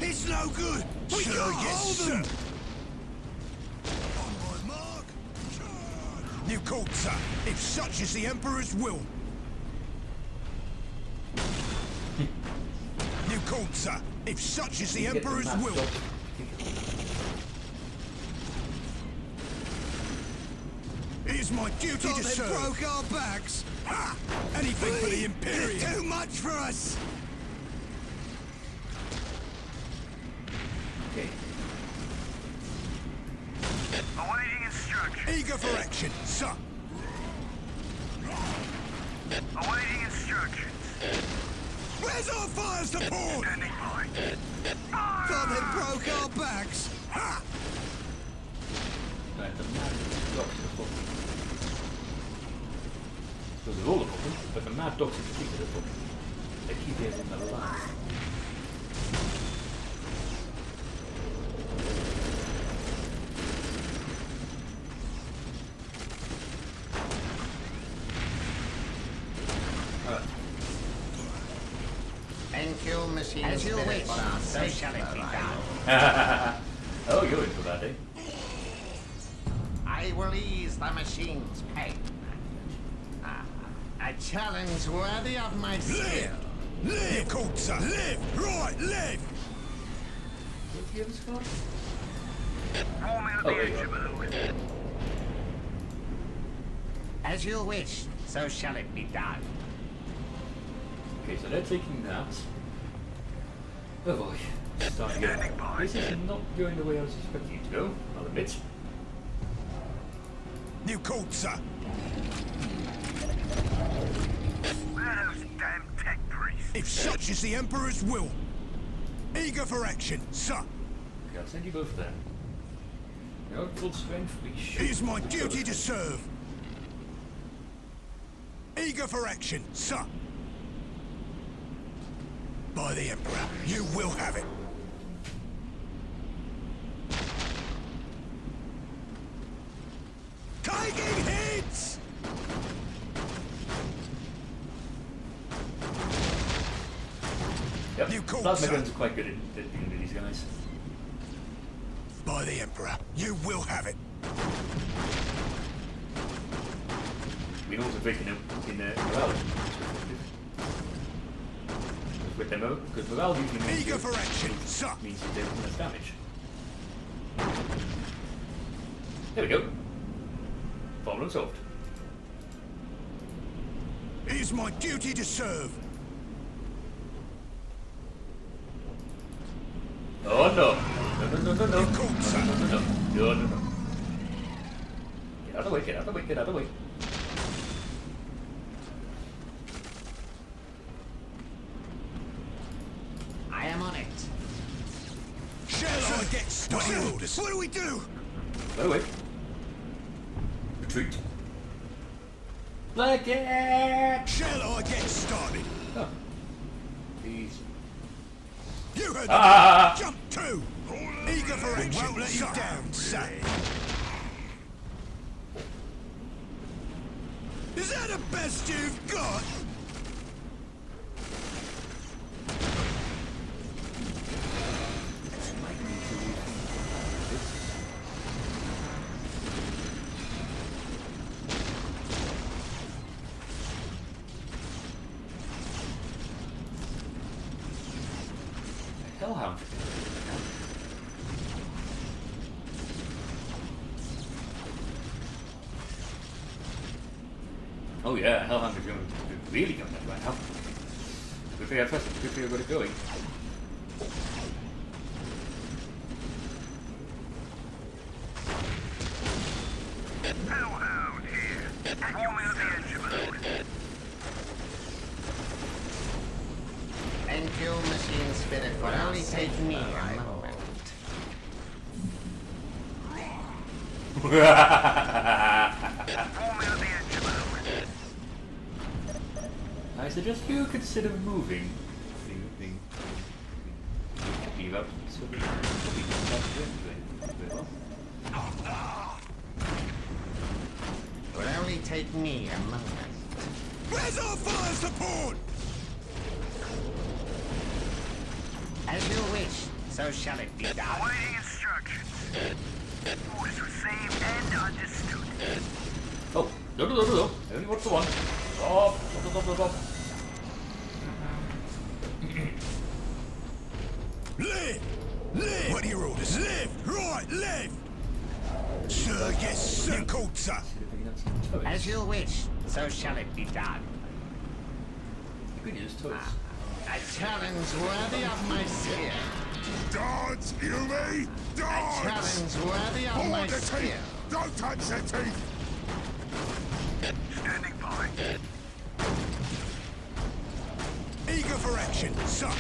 It's no good. We Shall can't I get hold them. On my mark. Charge. You called, sir. If such is the Emperor's will. You called, sir. If such is the Get the Emperor's mad will. dog. It is my duty to serve. Broke our backs. Ha! Anything for the Imperium. Too much for us. Okay. Awaiting instructions. Eager for action, sir. Awaiting instructions. Where's our fire support? Standing by. Thought they broke our backs. Ha! Right, the mad dogs are the problem. Because they're all the problem, but the mad dogs in particular are the problem. They keep everything alive. Alright. Kill machine as you wish, so shall it be done. Oh, you're in for that, eh? I will ease the machine's pain. A challenge worthy of my skill. Live! You called, sir. Live! Right, live! What's the other squad? Forming at Oh, the there you edge of go. the loop. As you wish, so shall it be done. Okay, so they're taking that. Oh boy. Starting to get... This is not going the way I was expecting it to go, I'll admit. You called, sir. Where are those damn tech priests? If such is the Emperor's will. Eager for action, sir. Okay, I'll send you both there. You're at full strength, we should... It is my duty to serve. Eager for action, sir. By the Emperor, you will have it. Taking hits! Yep, You called, plasma sir. guns are quite good at dealing with these guys. By the Emperor, you will have it. We can also break in morale. With them out, because morale usually means Eager for action, sir. means you take less damage. There we go. Problem solved. It is my duty to serve. Oh no! No! You called, sir. No! Get out of the way, get out of the way, get out of the way. I am on it. Shall I get started? What do we do? By the way. Retreat. Blackett! Shall I get started? Oh. These. You heard Ah! the jump 2. Eager for action. Won't let you down, sir. Is that the best you've got? Hellhound. Oh yeah, Hellhound is going to really going that right now. Good thing I pressed it, good thing I got it going. Hellhound here. Forming at the edge of the loop. machine spirit would only take me a moment. I suggest you consider moving. Leave up so we can Would only take me a moment. Where's our fire support? As you wish, so shall it be done. Awaiting instructions. Orders received and understood. Oh, no. Only one for one. Stop. Left! Left! What are your orders? Left! Right! Left! Sir, yes, sir. You called, sir. As you wish, so shall it be done. You could use toes. A challenge worthy of my skill. Dodge, you me! A Dodge! challenge worthy of my Hold the skill. teeth! Don't touch the teeth! Standing by. Eager for action, sir.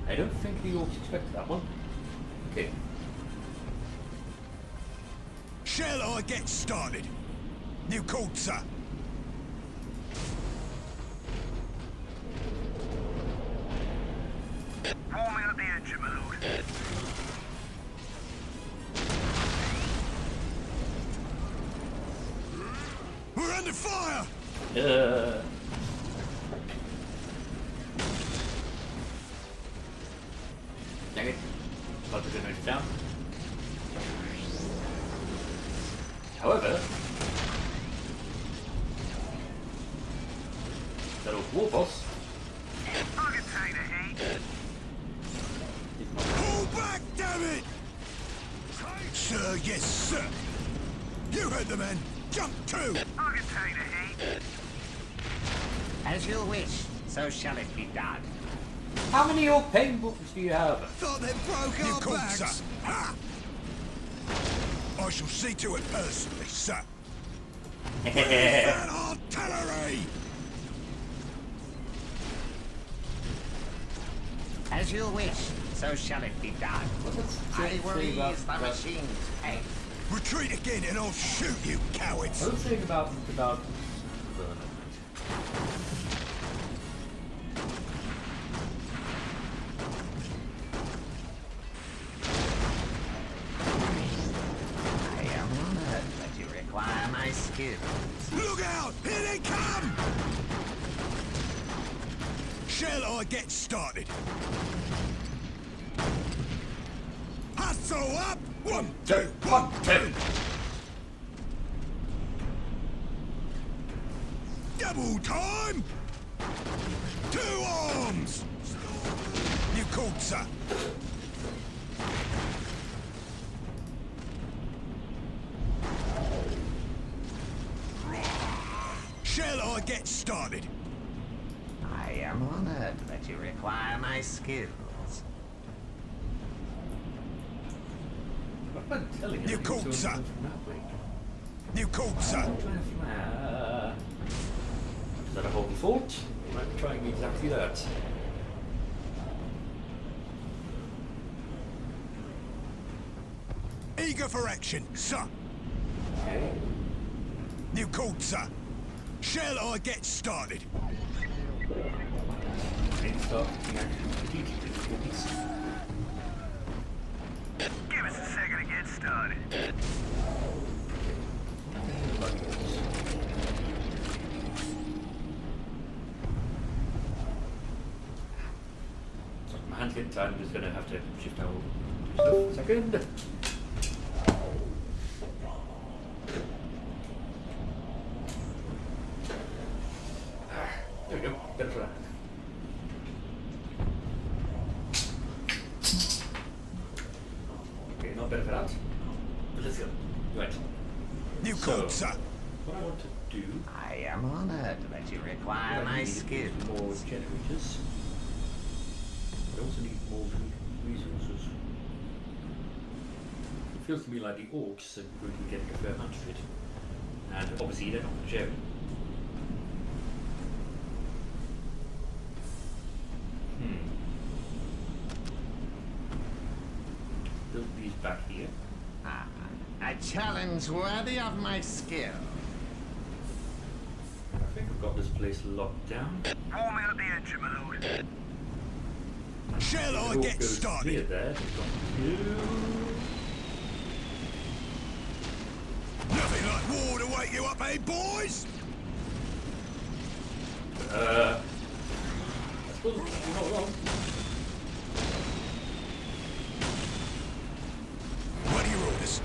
I don't think the orcs expected that one. Okay. Shall I get started? You called, sir. Warming up the engine mode. We're under fire! Dang it. Thought we didn't note it down. However, that old war boss I can take the heat. is not. Pull back, damn it! Sir, yes, sir. You heard the man. Jump too! I can take the heat. As you wish, so shall it be done. How many orc pain books do you have? Thought they broke our backs. Sir. Ha! I shall see to it personally, sir. That artillery! As you wish, so shall it be done. I will ease the machine's pain. Retreat again and I'll shoot you, cowards! I was saying about I am honored that you require my skills. Look out! Here they come! Shall I get started? Hustle up! 1, 2, 1, 2! Double time! 2 arms! You called, sir. Shall I get started? I am honored that you require my skills. I'm telling you. You called, sir. You called, sir. Is that a whole fort? You might be trying exactly that. Eager for action, sir. Okay. You called, sir. Shall I get started? Maybe start looking at strategically. Give us a second to get started. My hand's getting tired, I'm just going to have to shift out stuff. A second. There we go, better for that. Okay, not better for that. But let's go. Right. You So, called, sir. what I want to do... I am honored that you require my skills. More generators. I also need more resources. It feels to me like the orcs are going to be getting a fair amount of it. And obviously they're not going to share it. here. Ah, a challenge worthy of my skill. I think we've got this place locked down. Warming up the engine, my lord. Shall I Door get goes started? Here, there. We've got you. Nothing like war to wake you up, eh, boys? I suppose you're not wrong. What are your orders?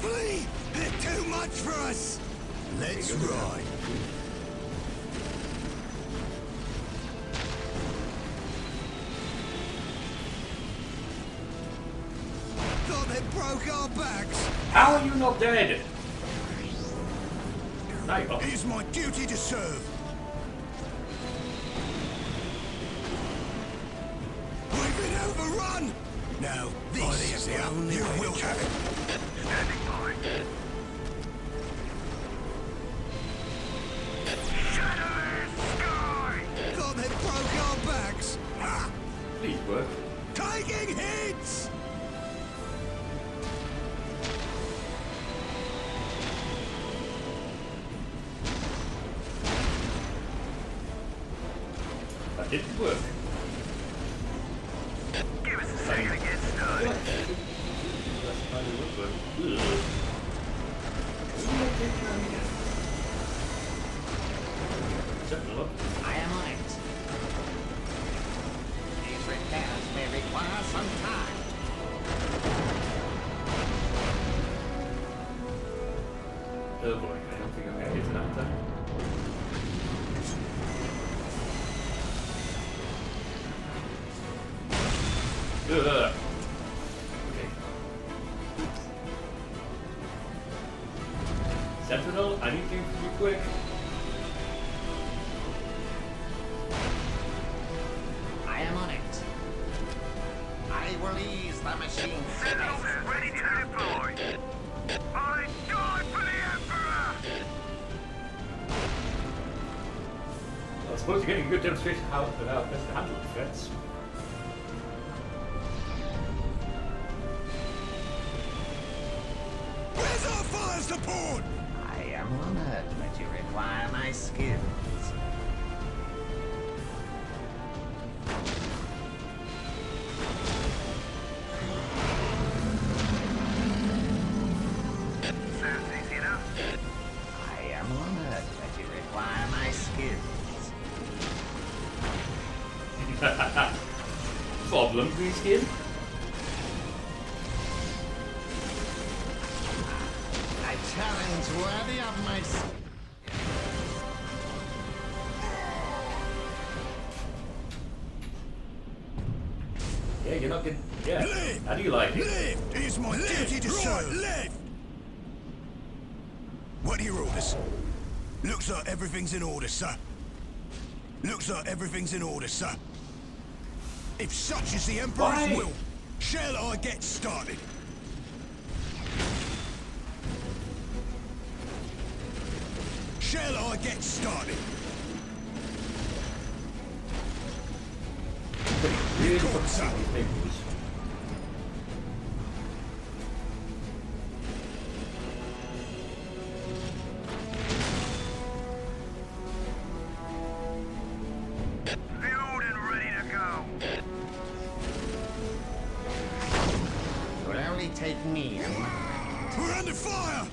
Flee! They're too much for us! Let's ride. Thought they broke our backs. How are you not dead? Now you are. It is my duty to serve. We've been overrun! Now, this is the only you will have it. Standing by. Shadowless sky! Thought they broke our backs. Ha! Please work. Taking hits! That didn't work. Give us a second to get started. That's kind of would work. Setting up. I am on it. These repairs may require some time. Oh boy, I don't think I'm going to get to that time. Ugh. Okay. Sentinel, I need things to be quick. I am on it. I will ease the machine. Sentinels ready to deploy. I die for the Emperor! I suppose you're getting a good demonstration of how best to handle threats. Where's our fire support? I am honored that you require my skills. Sounds easy enough. I am honored that you require my skills. Problem, green skin. A challenge worthy of my skill. Yeah, you're not getting. Yeah. Lift! How do you like it? Lift! It is my duty to serve. Lift! What are your orders? Looks like everything's in order, sir. Looks like everything's in order, sir. If such is the Emperor's Why? will, shall I get started? Shall I get started? Really Cool, fucking sir. these papers. Fueled and ready to go. It will only take me a moment. We're under fire!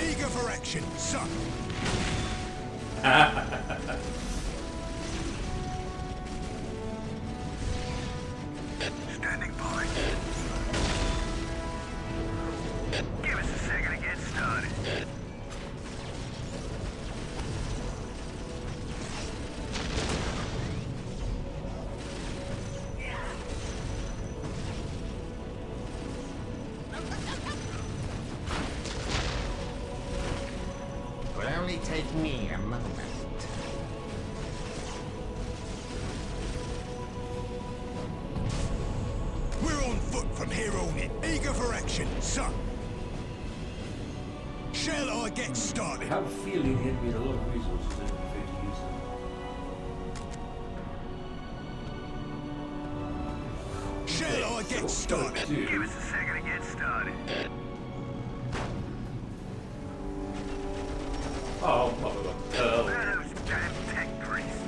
Eager for action, sir. Standing by. Give us a second to get started. It will only take take me a moment. We're on foot from here on in. Eager for action, sir. Shall I get I started? have a feeling the enemy has a lot of resources and I'm afraid to use them. Shall I get started? Give us a second to get started. Oh, mother of pearl. Those damn tech priests.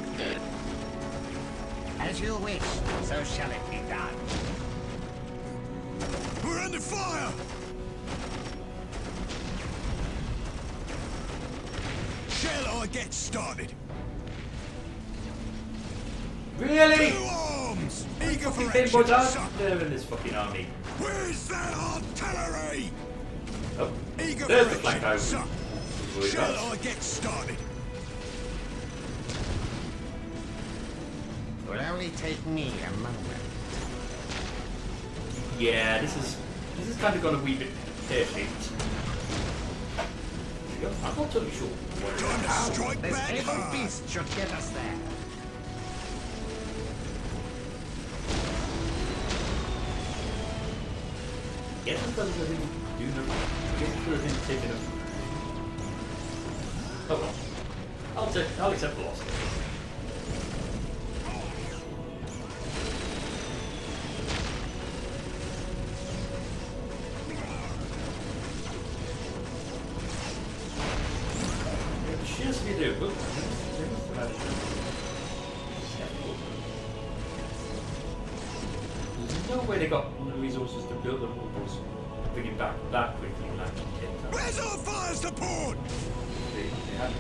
As you wish, so shall it be done. We're under fire! Shall I get started? Really? To arms! Eager for Fucking action, boys are sir. there in this fucking army. Where's that artillery? Oh, Eager there's the for flank I action, was sir. worried Shall about. I get started? Will only take me a moment. Yeah, this is kind of gone a wee bit pear-shaped. I'm not totally sure. Time to strike This back evil hard. beast should get us there. Guess it's because I didn't do enough. I guess because I didn't take enough. Oh well. I'll accept the loss. Cheers to be there, but there's no way they got the resources to build them almost bring it back that quickly like Where's our fire support? they had.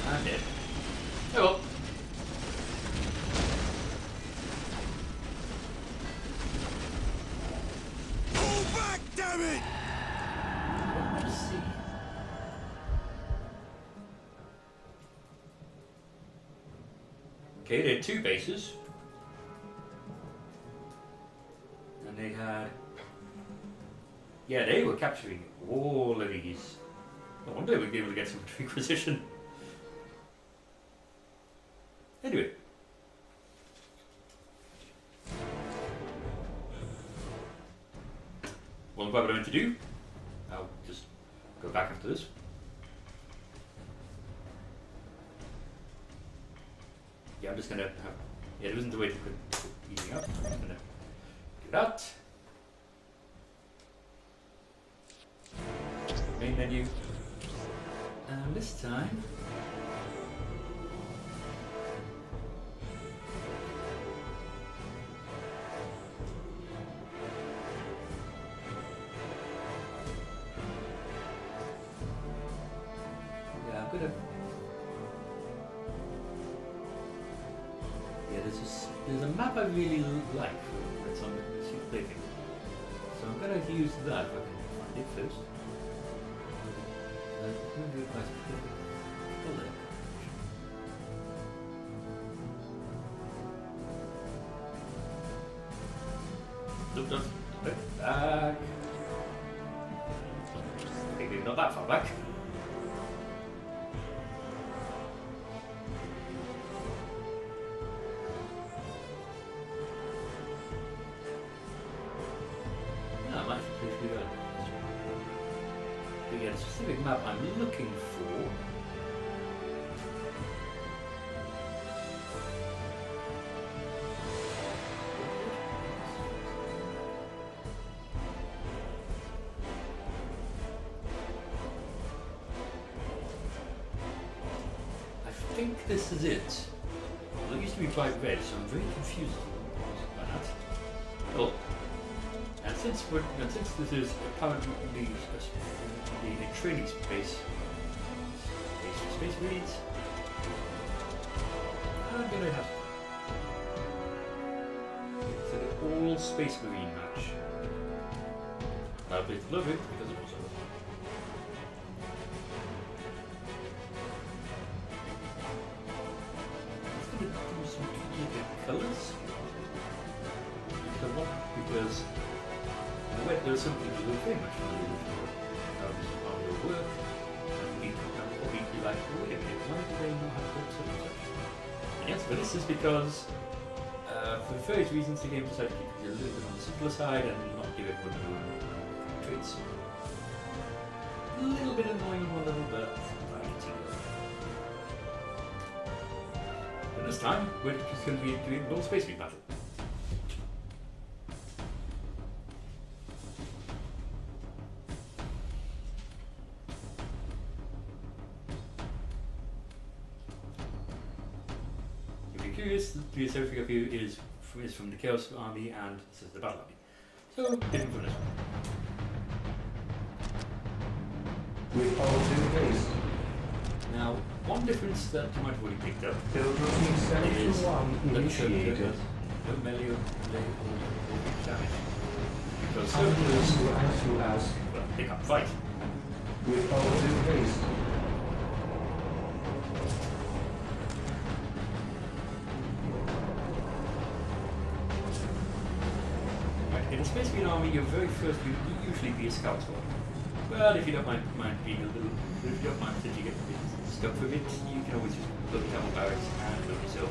I'm dead. Oh well. Pull back, damn it! Let's see. Okay, they had two bases. And they had... Yeah, they were capturing all of these. No wonder we'd be able to get some requisition. Anyway. What am I going to do? I'll just go back after this. Yeah, I'm just gonna have, yeah, there isn't a way to put eating up. I'm just gonna do that. Main menu. And this time. Yeah, I'm gonna. Yeah, there's a map I really like that's on the sheet plaything. So I'm gonna use that if I can find it first. I'm gonna do it by specific color. Look, back. Okay, maybe not that far back. Yeah, I might actually do that. But yeah, the specific map I'm looking for. I think this is it. Well, it used to be bright red, so I'm very confused by that. Oh, that's since this is apparently a training space for Space Marines, I'm gonna have it's an all Space Marine match. I'll play to love it because it was over. It's gonna do some tweaking colours. Because there's something to do very much how this will work. And probably be like, wait a minute, why do they not have such and such? And yes, but this is because for various reasons the game decided to keep it a little bit on the simpler side and not give everyone their own traits. A little bit annoying on one level, but I can see it. But this time we're just going to be doing World Space Marine battle. Previous everything up here is from the Chaos Army and this is the Battle Army. So, different from this one. With all due haste. Now, one difference that you might have already picked up Pilgrimage is Sector 1 that the Serpent initiated. no melee or damage. Because How Serpenters, to as you ask. well, they can't fight. With all due haste. In the Space Marine Army, your very first unit will usually be a scout squad. Well, if you don't mind being a little, if you don't mind that you get a bit stuck with it, you can always just build a couple barracks and build yourself.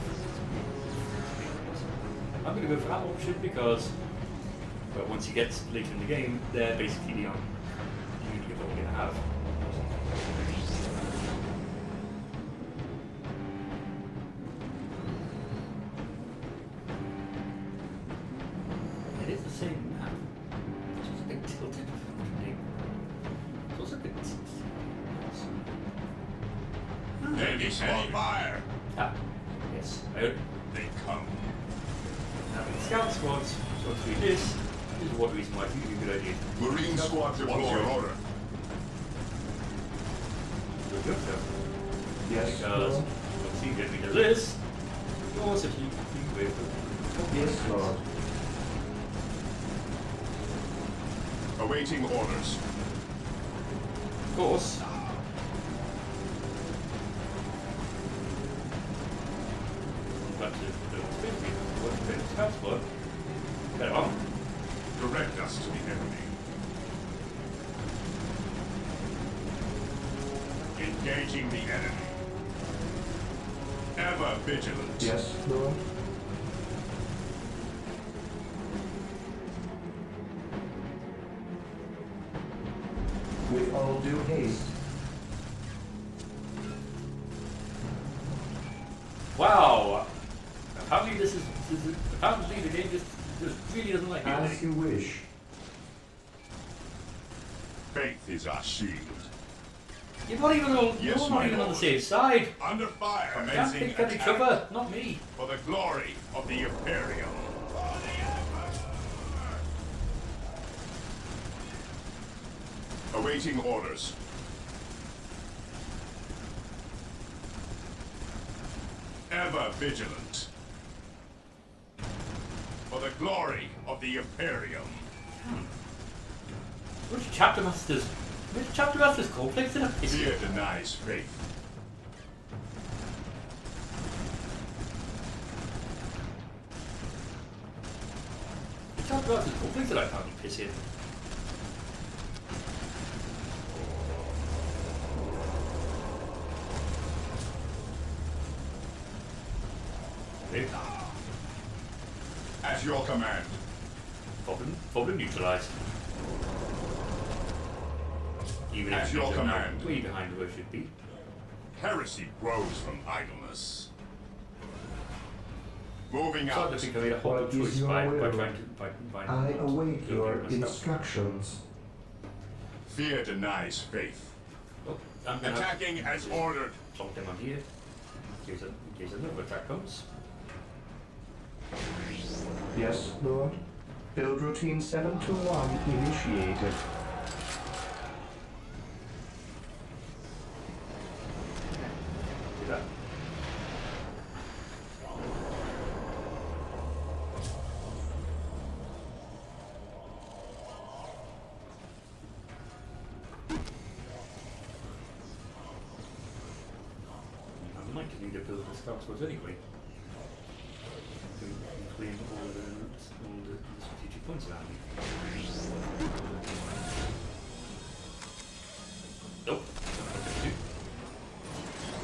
I'm going to go for that option because, well, once you get later in the game, they're basically the only unit you're going to have. It is the same map. It's just a bit tilted. It's also a bit. Enemy spot fire. Ah, yes. I heard. They come. Now, the scout squads sort of do this. This is one reason why I think it's a good idea. Marine squad deployed. What's your order? Good job, sir. Yes, Because Lord. once you get rid of this, you also keep with Yes, Lord. Awaiting orders. Of course. But the scout squad. Get on. Direct us to the enemy. Engaging the enemy. Ever vigilant. Yes, Lord. With all due haste. Wow. Apparently apparently the game just really doesn't like As it. you wish. Faith is our shield. You're not even on, Yes, you're my not even on the lord. safe side. Under fire. Can't Commencing pick at each attack other, not me. for the glory of the Imperium. Awaiting orders. Ever vigilant. For the glory of the Imperium. Which chapter masters complex in a piss? Fear denies faith. Which chapter masters complex that I can't piss in? At your command. Problem neutralized. Even At if your things are command. way behind where it should be. Heresy grows from idleness. Moving So I out. don't think I made a horrible What is choice your by will? trying to by I not await doing your it myself. instructions. Fear denies faith. Oh, I'm gonna Attacking as ordered. plonk them on here. In case another attack comes. Yes, Lord. Build routine 721 initiated. Do that. I might need to build the scout squads anyway. Claim all the strategic points around me. Nope.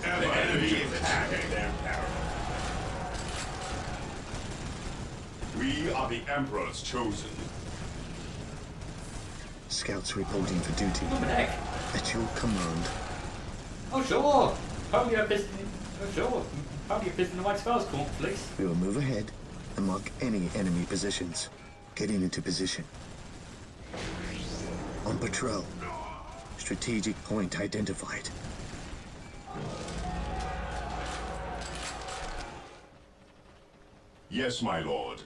The enemy is attacking their paradise. We are the Emperor's chosen. Scouts reporting for duty. What the heck? At your command. Oh sure. Probably a piston. Oh sure. Probably a piston and white scars, cornflakes. We will move ahead and mark any enemy positions. Getting into position. On patrol. Strategic point identified. Yes, my lord.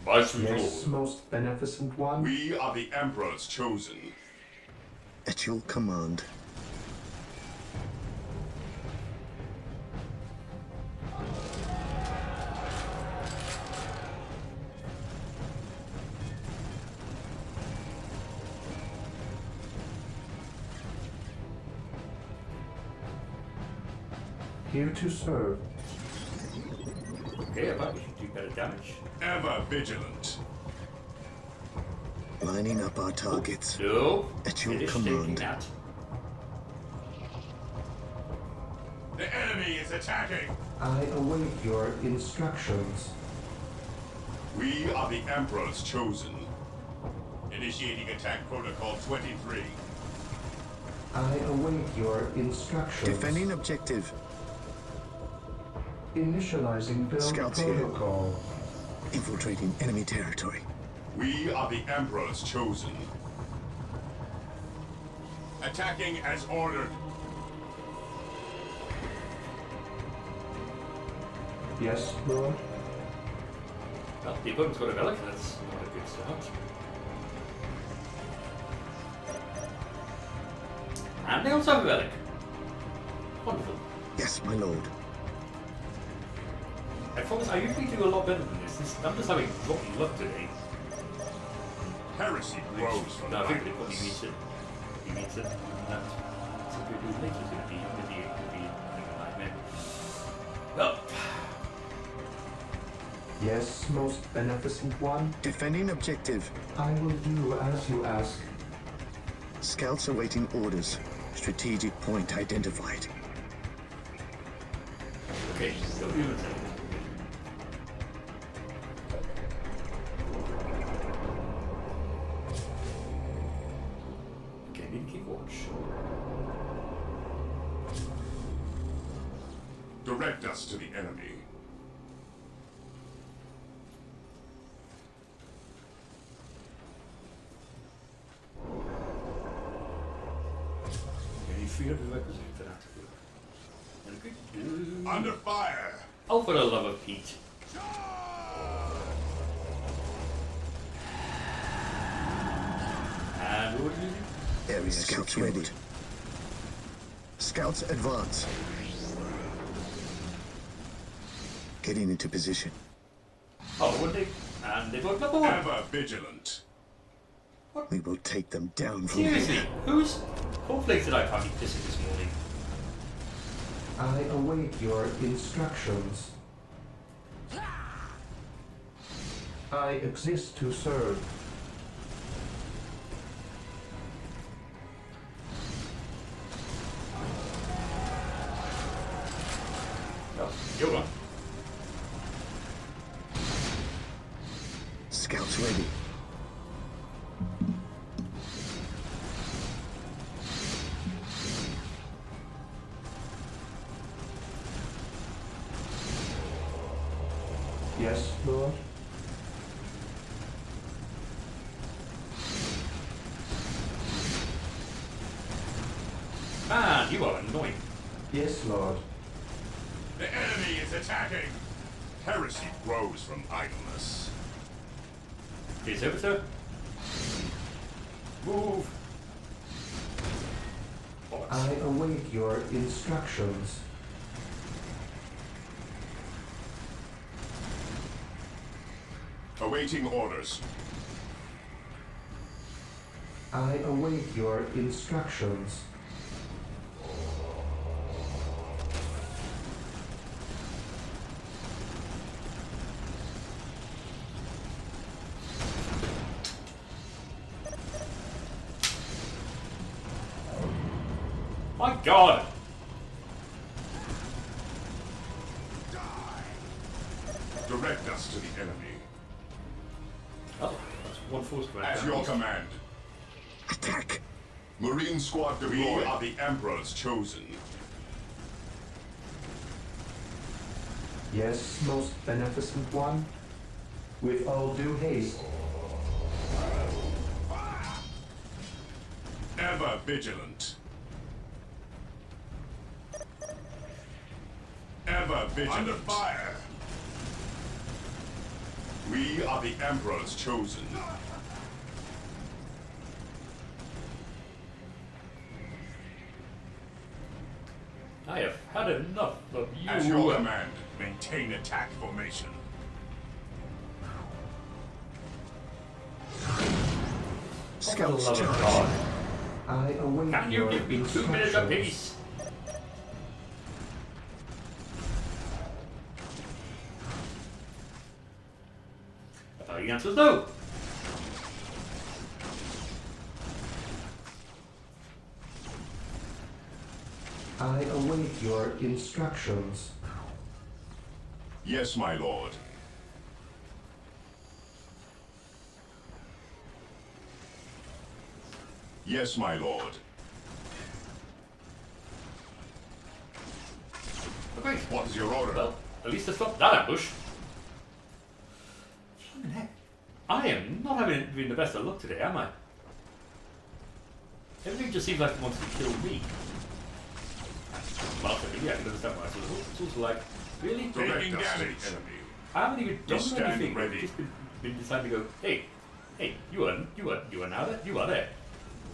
Yes, most beneficent one. We are the Emperor's chosen. At your command. Here to serve. Okay, I thought we should do better damage. Ever vigilant. Lining up our targets. No. At your it is command. taking that. The enemy is attacking. I await your instructions. We are the Emperor's chosen. Initiating attack protocol 23. I await your instructions. Defending objective. Initializing build Scouts here. protocol. Infiltrating enemy territory. We are the Emperor's chosen. Attacking as ordered. Yes, Lord. Well, the opponent's got a relic, that's not a good start. And they also have a relic. Wonderful. Yes, my lord. I promise I usually do a lot better than this. I'm just having rotten luck today. Heresy grows from No, I think it probably idleness. means it. He means it. That's a good news later going to be with the nightmare. Well, Yes, most beneficent one. Defending objective. I will do as you ask. Scouts awaiting orders. Strategic point identified. okay, go do it. Okay, need to keep watch. Direct us to the enemy. Any fear of the requisite for that? Okay. Under fire. Oh, for the love of Pete. And what are you using? Area scouts ready. Scouts advance. Getting into position. Oh, would they? And they vote number one. Ever vigilant. We will take them down from here. Seriously, whose cornflakes did I find pissing this morning? I await your instructions. I exist to serve. Oh, you're on. Scouts ready. Yes, Lord. Man, you are annoying. Yes, Lord. The enemy is attacking. Heresy grows from idleness. Okay, servitor. Move. Bollocks. I await your instructions. Awaiting orders. I await your instructions. My God! Direct us to the enemy. Oh, that's one force right At down your east. command. Attack. Marine squad deployed. We are the Emperor's chosen. Yes, most beneficent one. With all due haste. Ever vigilant. Ever vigilant. Under fire. We are the Emperor's chosen. I have had enough of you. At your command, maintain attack formation. For the Scouts love of charge. God. I await Can you your give me 2 minutes instructions. apiece? The answer is no. I await your instructions. Yes, my lord. Yes, my lord. Okay. What is your order? Well, at least I stopped that ambush. Flippin' heck. I am not having been the best of luck today, am I? Everything just seems like it wants to kill me. Well, yeah, I can understand why. It's also like, really? Taking damage. Enemy. I haven't even done stand anything. ready. I've just been deciding to go, hey, you are now there, you are there.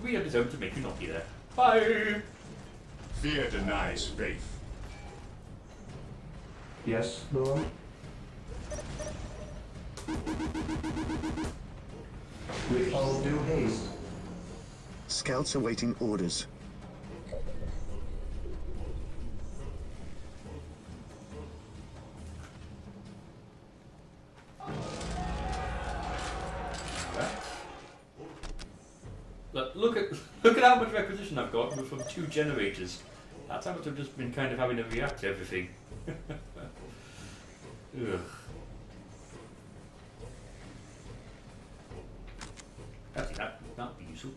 We have determined to make you not be there. Bye! Fear denies faith. Yes, Lord? With all due haste. Scouts awaiting orders. Look at how much requisition I've got from 2 generators. That's how much I've just been kind of having to react to everything. Ugh. Actually, that would be useful.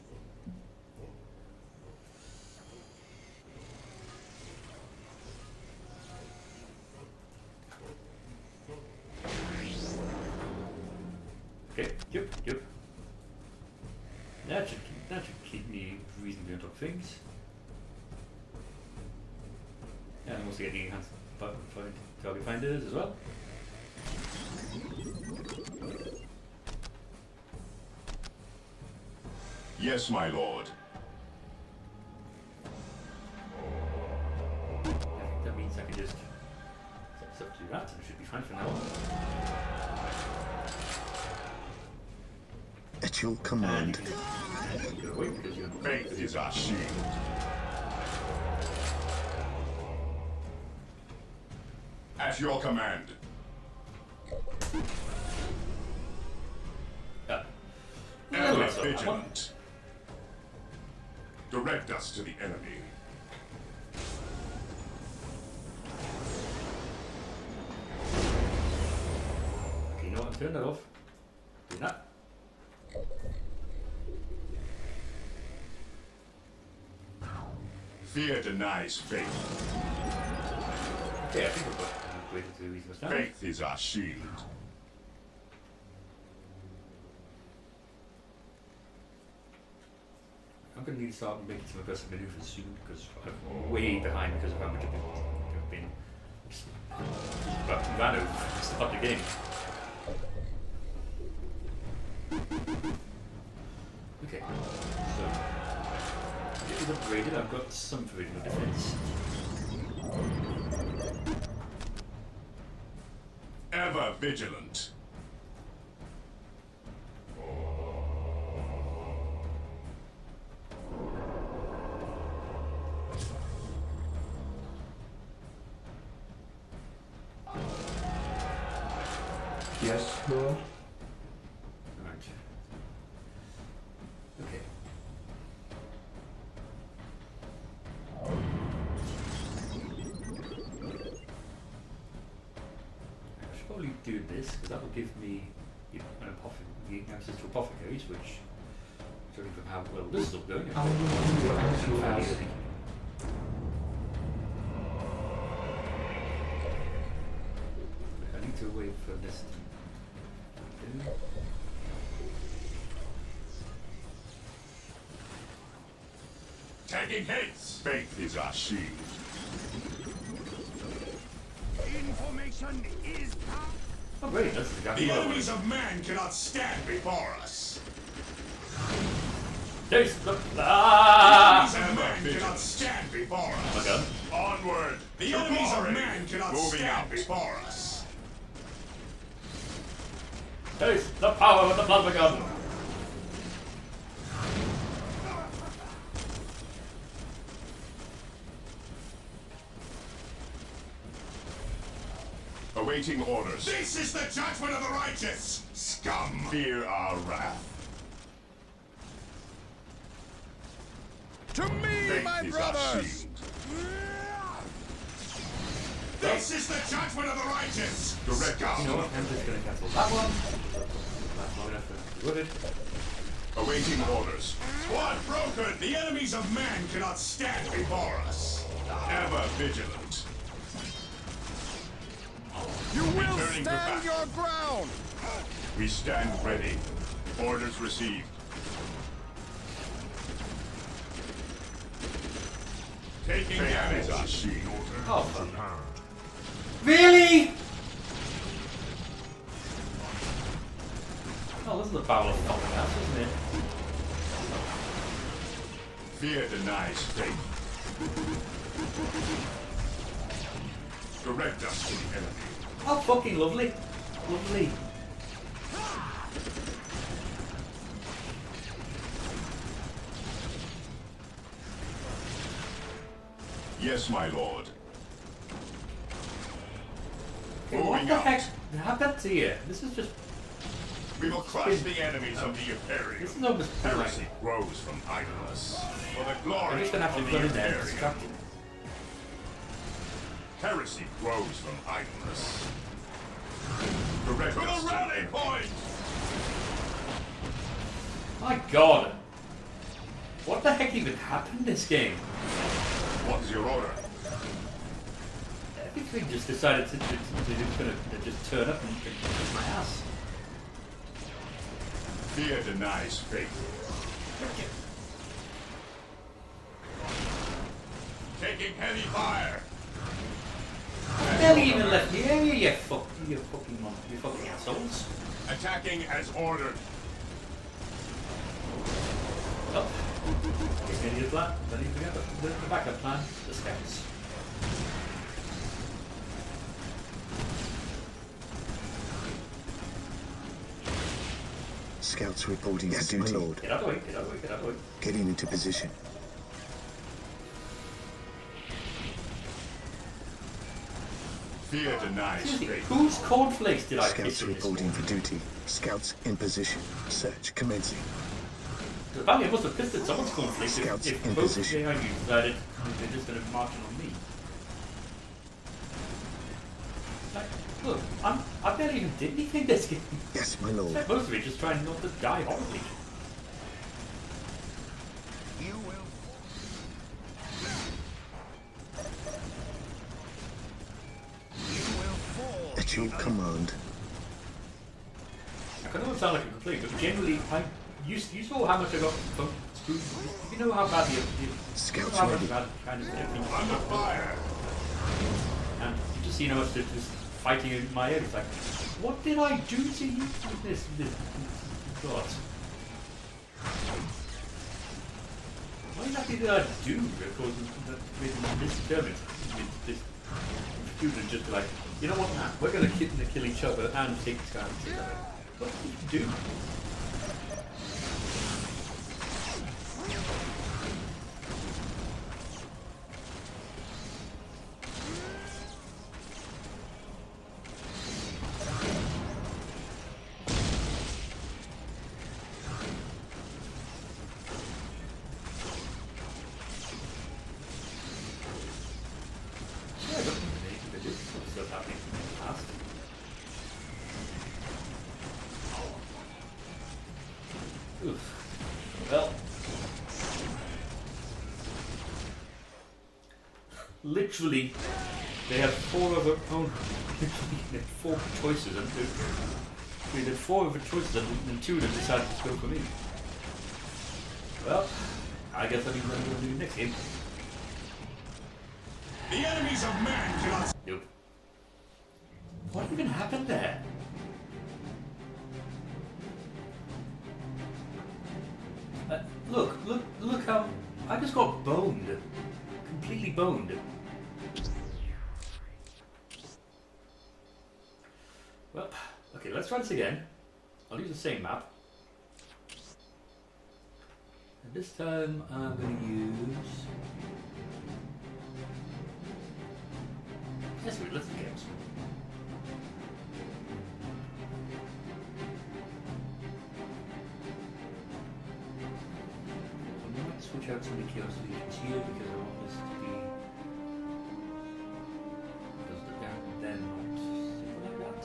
Okay, yep. That should keep me reasonably on top of things. And I'm also getting enhanced target finders as well. Yes, my lord. I think that means I can just set this up to that and it should be fine for now on. At your And command. you can go away because you're Faith is our shield. At your command. Ever Anyway, so I want- vigilant. Direct us to the enemy. Okay, you know what? Turn that off. Do that. Fear denies faith. Okay, I think I've got a way to reason this down. Faith is our shield. I'm going to need to start making some aggressive maneuvers soon because I'm way behind because of how much I've been ran over to start the game. Okay, so it is upgraded. I've got some provisional defense. Ever vigilant. Yes, Lord. Right. Okay. I should probably do this because that will give me access to apothecaries, which judging from how well this is all going, How many weapons you fairly have? early. I need to wait for this to do. Taking hits. Faith is our shield. Information is power. Oh great, that's exactly The what I enemies wanted. of man cannot stand before us. There's the ah! The enemies of man cannot stand before Oh my us. god. Onward. The enemies of man cannot stand before us. There's the power of the plasma gun. Awaiting orders. This is the judgment of the righteous. Scum. Fear our wrath. To me, my brothers! This is the judgment of the righteous. Direct You know what? I'm just gonna cancel that one. That's long enough to be it. Awaiting orders. Squad broken. The enemies of man cannot stand before us. Ever vigilant. You will Returning to stand battle. your ground! We stand ready. Orders received. Taking damage. Our shield. Oh fuck. Really? Oh, this is the battle of fucking ass, isn't it? Fear denies faith. Direct us to the enemy. Oh, fucking lovely. Lovely. Yes, my lord. Okay, what Moving the out. heck happened to you? This is just... We will crush the enemies of the Imperium. This is almost Heresy like... grows from idleness. For the I'm glory just gonna have of to the put in there and Imperium. distract him. Heresy grows from idleness. Direct to the rally point! My god! What the heck even happened in this game? What is your order? Everything just decided to just turn up and kick my ass. Fear denies faith. Taking heavy fire. I barely even left the area, you fucking assholes. Attacking as ordered. Oh. Guess we need a plan. Then you forget the backup plan. The scouts. Scouts reporting for duty. My lord. Get out of the way, get out of the way, get out of the way. Getting into position. Fear denies Seriously, faith. whose cornflakes did I Scouts piss in this reporting one? for duty. Scouts in position. Search commencing. Apparently I must have pissed at someone's cornflakes Scouts if in both position. the AIU decided they're just going to march in on me. Like, look, I barely even did anything this game. Yes, my lord. Spent most of it just trying not to die horribly. You will. You will fall. At your command. I know it sound like a complaint, but generally, you saw how much I got from screwed. You know how bad Scouts you know how much ready. bad kind of everything. Under fire. And you just see how much they're just fighting in my head. It's like, what did I do to you? This God. What exactly did I do? Of course, this determined. This student just be like, you know what, nah, we're going to kill each other and take this guy together. What did you do? Well, literally, they have 4 of their own. Literally, they had 4 choices, and they had 4 of the choices, and 2 of them decided to go for me. Well, I guess that means I'm going to do the next game. The enemies of man cannot. Nope. What even happened there? Look how I just got boned. Completely boned. Well, okay, let's try this again. I'll use the same map. And this time I'm going to use... Let's do chaos. Switch out some of the chaos legions here because I want this to be then not simple like that.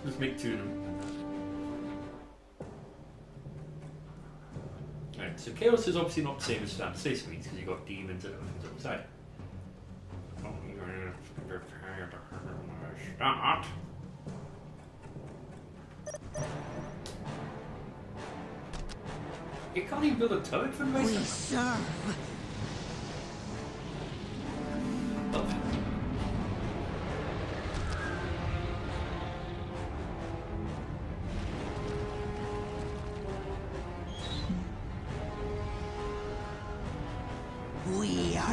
Just make 2 of them. Alright, so Chaos is obviously not the same as Fantasy Suites because you've got demons and everything's on the side. Start. You can't even build a turret for me. We serve.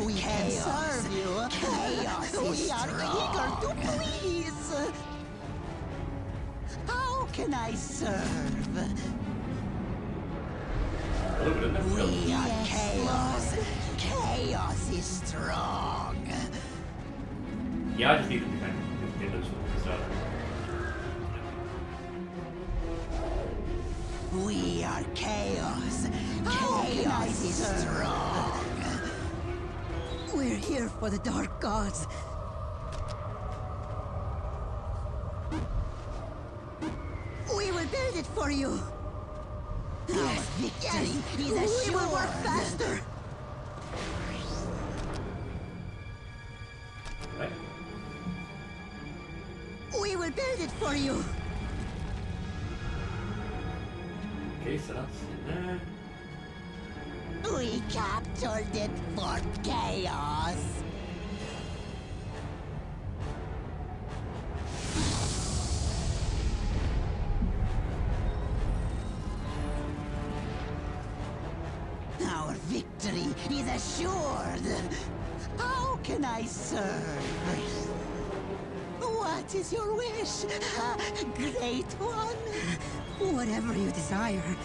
We can serve you. Chaos is strong. Eager to please. How can I serve? We are chaos. Chaos is strong. Yeah, I just need to defend those stuff. We are chaos. Chaos is strong. We're here for the dark gods. We will build it for you. Our victory is assured. We will work faster. Right. We will build it for you. Okay, so that's it there. We captured it for chaos. Our victory is assured. How can I serve? What is your wish, great one? Whatever you desire.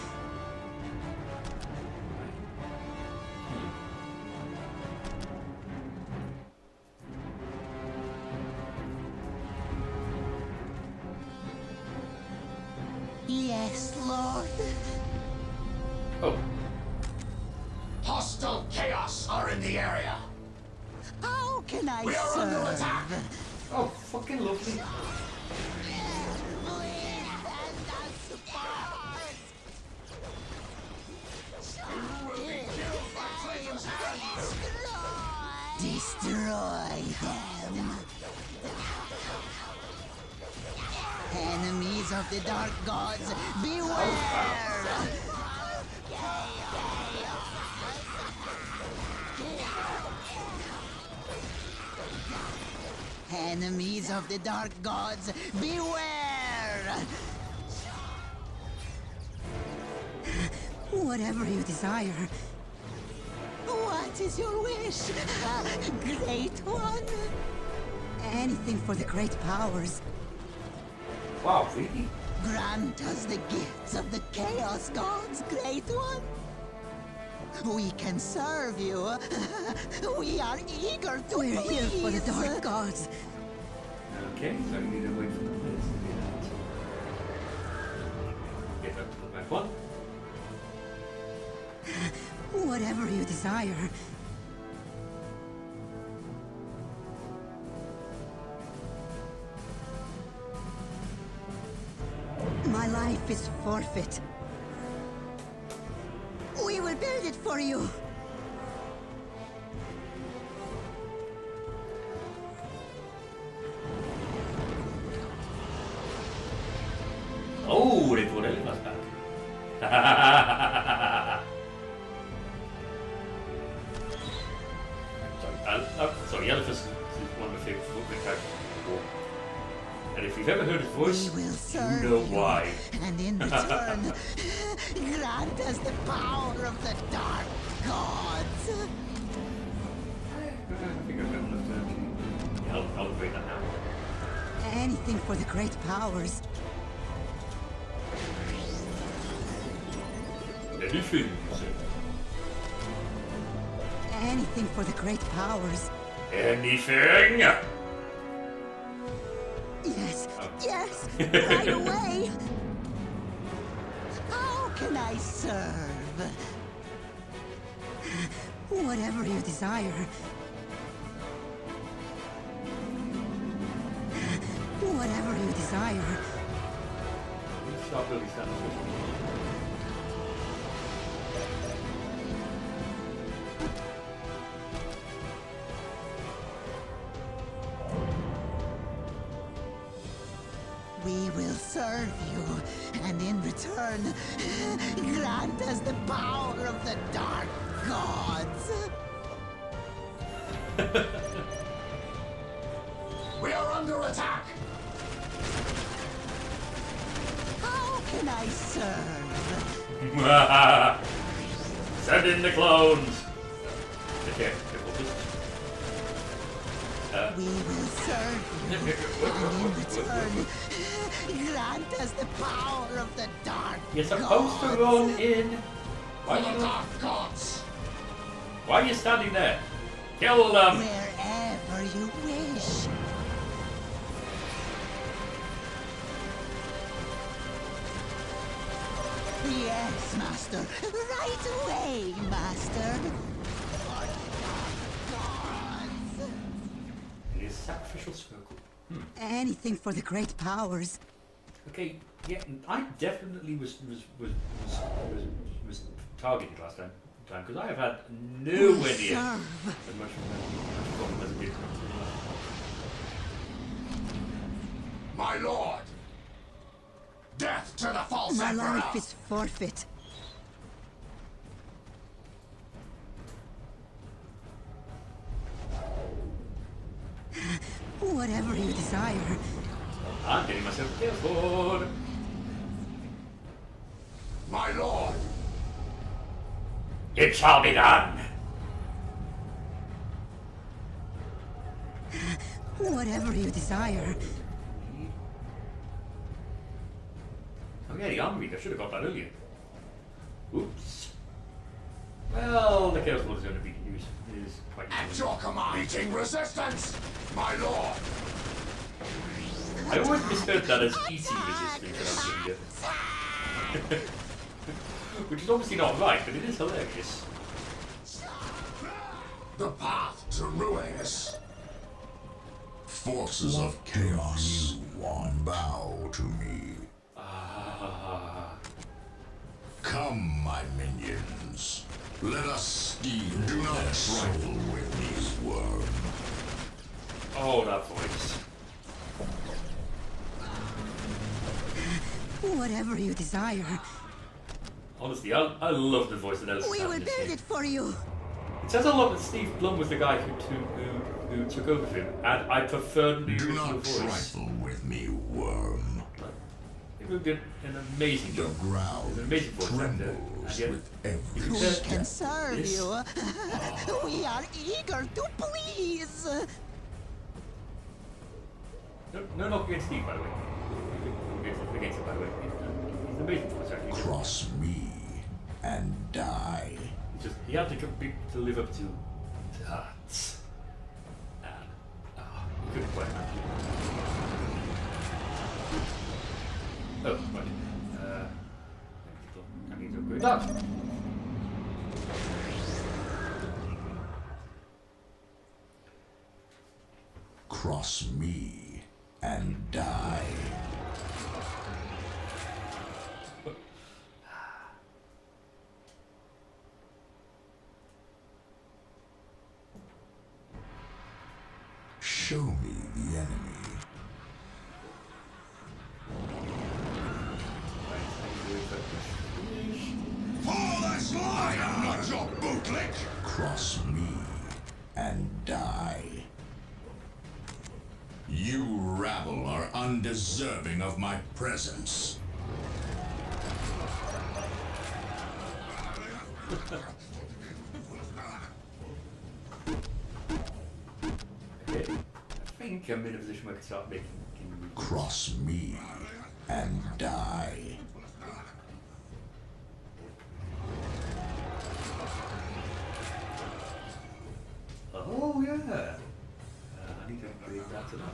Yes, Lord. Oh. Hostile chaos are in the area. How can I We are serve? under attack. Oh, fucking lovely. Destroy them. Enemy Enemies of the dark gods, beware! Enemies of the dark gods, beware! Whatever you desire. What is your wish, Great One? Anything for the great powers. Wow, really? Grant us the gifts of the Chaos Gods, Great One. We can serve you. We are eager to We're here for the please. dark gods. Okay, so you need to wait for the players to do that. Get up to the back one. Whatever you desire. My life is forfeit. We will build it for you. Oh, they brought Elimas back. Sorry, Eliphas is one of my favourite characters in the war. And if you've ever heard his voice, We will serve you know you, why. and in return, grant us the power of the dark gods. I think I've got enough to actually. Yeah, I'll break that now. Anything for the great powers. Anything, you say? Anything for the great powers. Anything? Yes, yes, right away. How can I serve? Whatever you desire. Whatever you desire. Stop building standards. We will serve you, and in return, grant us the power of the dark gods. We are under attack! How can I serve? Send in the clones! Okay, we'll just... We will serve you, and in return, grant us the power of the dark You're supposed to run in. Why For are the you, dark gods! why are you standing there? Kill them! wherever you wish. Yes, Master. Right away, Master. It is sacrificial circle. Anything for the great powers. Okay, yeah, I definitely was targeted last time because I have had nowhere near Serve. as much problem as I did. My lord! Death to the false My emperor! life is forfeit. Whatever you desire. I'm getting myself a chaos board. My lord! It shall be done. Whatever you desire. Oh yeah, the armory. I should have got that earlier. Oops. Well, the chaos board is going to be used. Is quite At useful. your command! Meeting resistance! My lord! I always misheard that as eating resistance when I was younger. Which is obviously not right, but it is hilarious. The path to ruins! Forces of chaos, bow to me. Ah. Come, my minions. Let us steal. Do not trifle with me, worm. Oh, that voice. Whatever you desire. Honestly, I love the voice of Elsa. We will build it for you. It says a lot that Steve Blum was the guy who took over for him, and I preferred the Do original not voice. trifle with me, worm. It did an amazing The job. ground He's an amazing voice actor. And trembles yet, with every We step. can serve Yes. you. We are eager to please. no knock against Steve, by the way. Against him, by the way. He's an amazing voice actor. Cross me and die. It's just, he had to live up to that. And, he couldn't quite manage it. Oh, right. I need to upgrade that. Cross me and die. Show me the enemy. Fall this line! I am not your bootlick! Cross me and die. You rabble are undeserving of my presence. Okay. I think I'm in a position where I can start making Cross me and die. Oh, yeah. I need to upgrade that to that.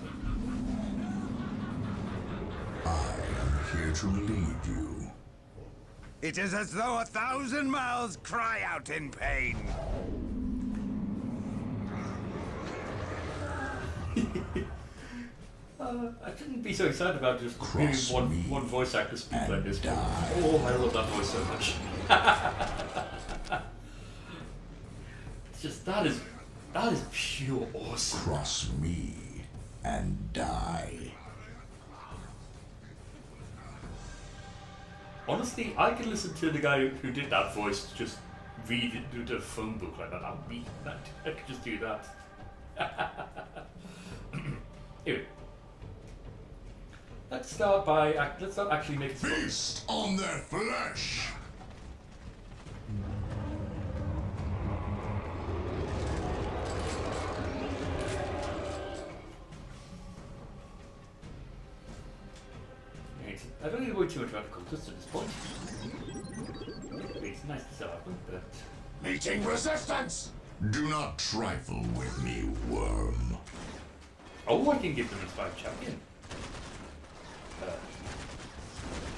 I am here to lead you. It is as though 1,000 mouths cry out in pain. I shouldn't be so excited about just Cross hearing me one voice actor speak like this. die. Oh, I love that voice so much. It's just that is pure awesome. Cross me and die. Honestly, I could listen to the guy who did that voice just read it through the phone book like that. I could just do that. Anyway, let's start actually making some. Feast on their flesh! I don't need to worry too much about the cultists at this point. It's nice to set up, but Meeting resistance! Do not trifle with me, worm. oh, I can give them inspired champion.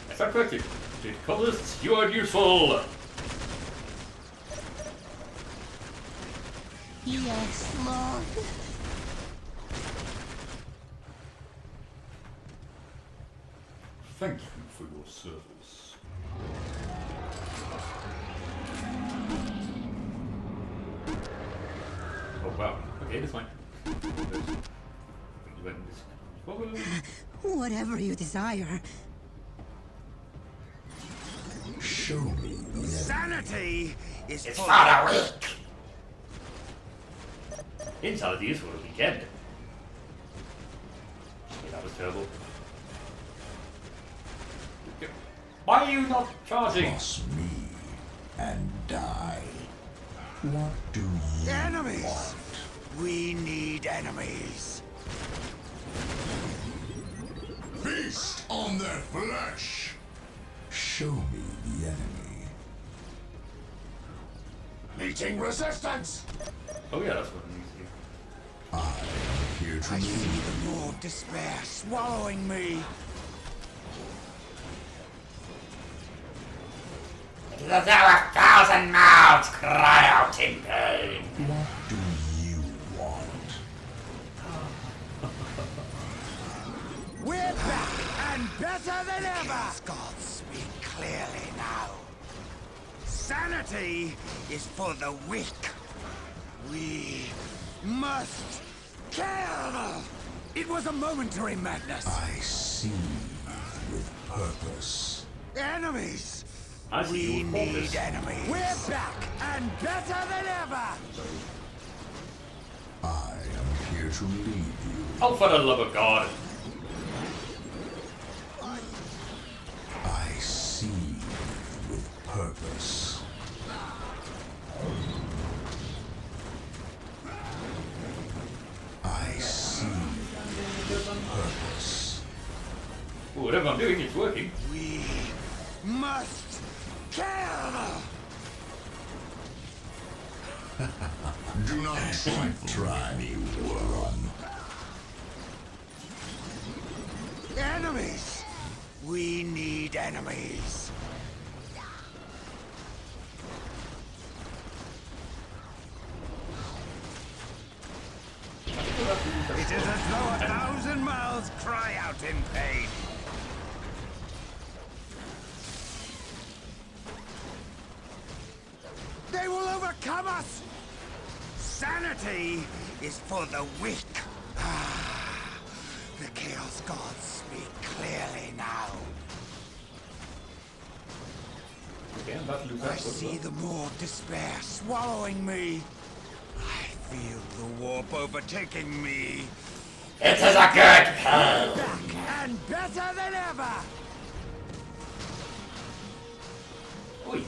I stand corrected. Did cultists, you are useful. Yes, Lord. Thank you for your service. Oh wow. Okay, that's fine. Whatever you desire. Show me the enemy. Sanity is It's for for a week. Insanity is for a weekend. Okay, that was terrible. Why are you not charging? Cross me and die. What do you enemies. want? We need enemies. Feast on their flesh! Show me the enemy. Meeting resistance! Oh yeah, that's what it needs to do. I am here to I see lead. the maw of despair swallowing me. It is as though 1,000 mouths cry out in pain. What do you want? We're back and better than ever. Gods speak clearly now. Sanity is for the weak. We must kill. It was a momentary madness. I see with purpose. Enemies! I see We you with need purpose. enemies! We're back and better than ever! I am here to lead you. Oh, for the love of God. I see with purpose. I see purpose. Well, whatever I'm doing, it's working. We must kill! Do not try me, worm. Enemies! We need enemies! It is as though 1,000 mouths cry out in pain. They will overcome us! Sanity is for the weak. The Chaos Gods speak clearly now. Okay, I'm about to lose I that. see the maw of despair swallowing me. I feel the warp overtaking me. It is a good hell. Back and better than ever! Oi.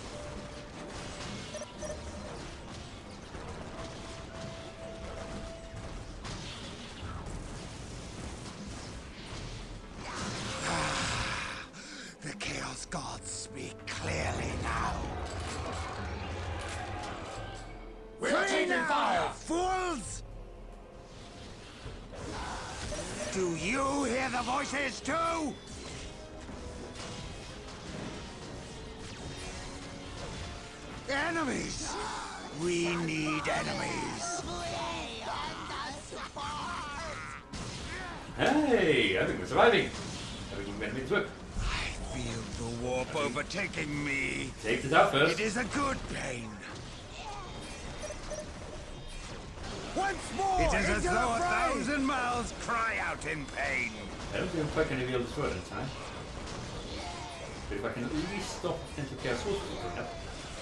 The Chaos Gods speak clearly now. We're taking fire, fools! Do you hear the voices too? Enemies! We need enemies. Hey, I think we're surviving. I think we're going to work. I feel the warp overtaking me. Take this out first. It is a good pain. Once more, it is as though 1,000 mouths cry out in pain. I don't think I'm quite going to be able to destroy it in time. But if I can at least stop potential chaos sources from going up.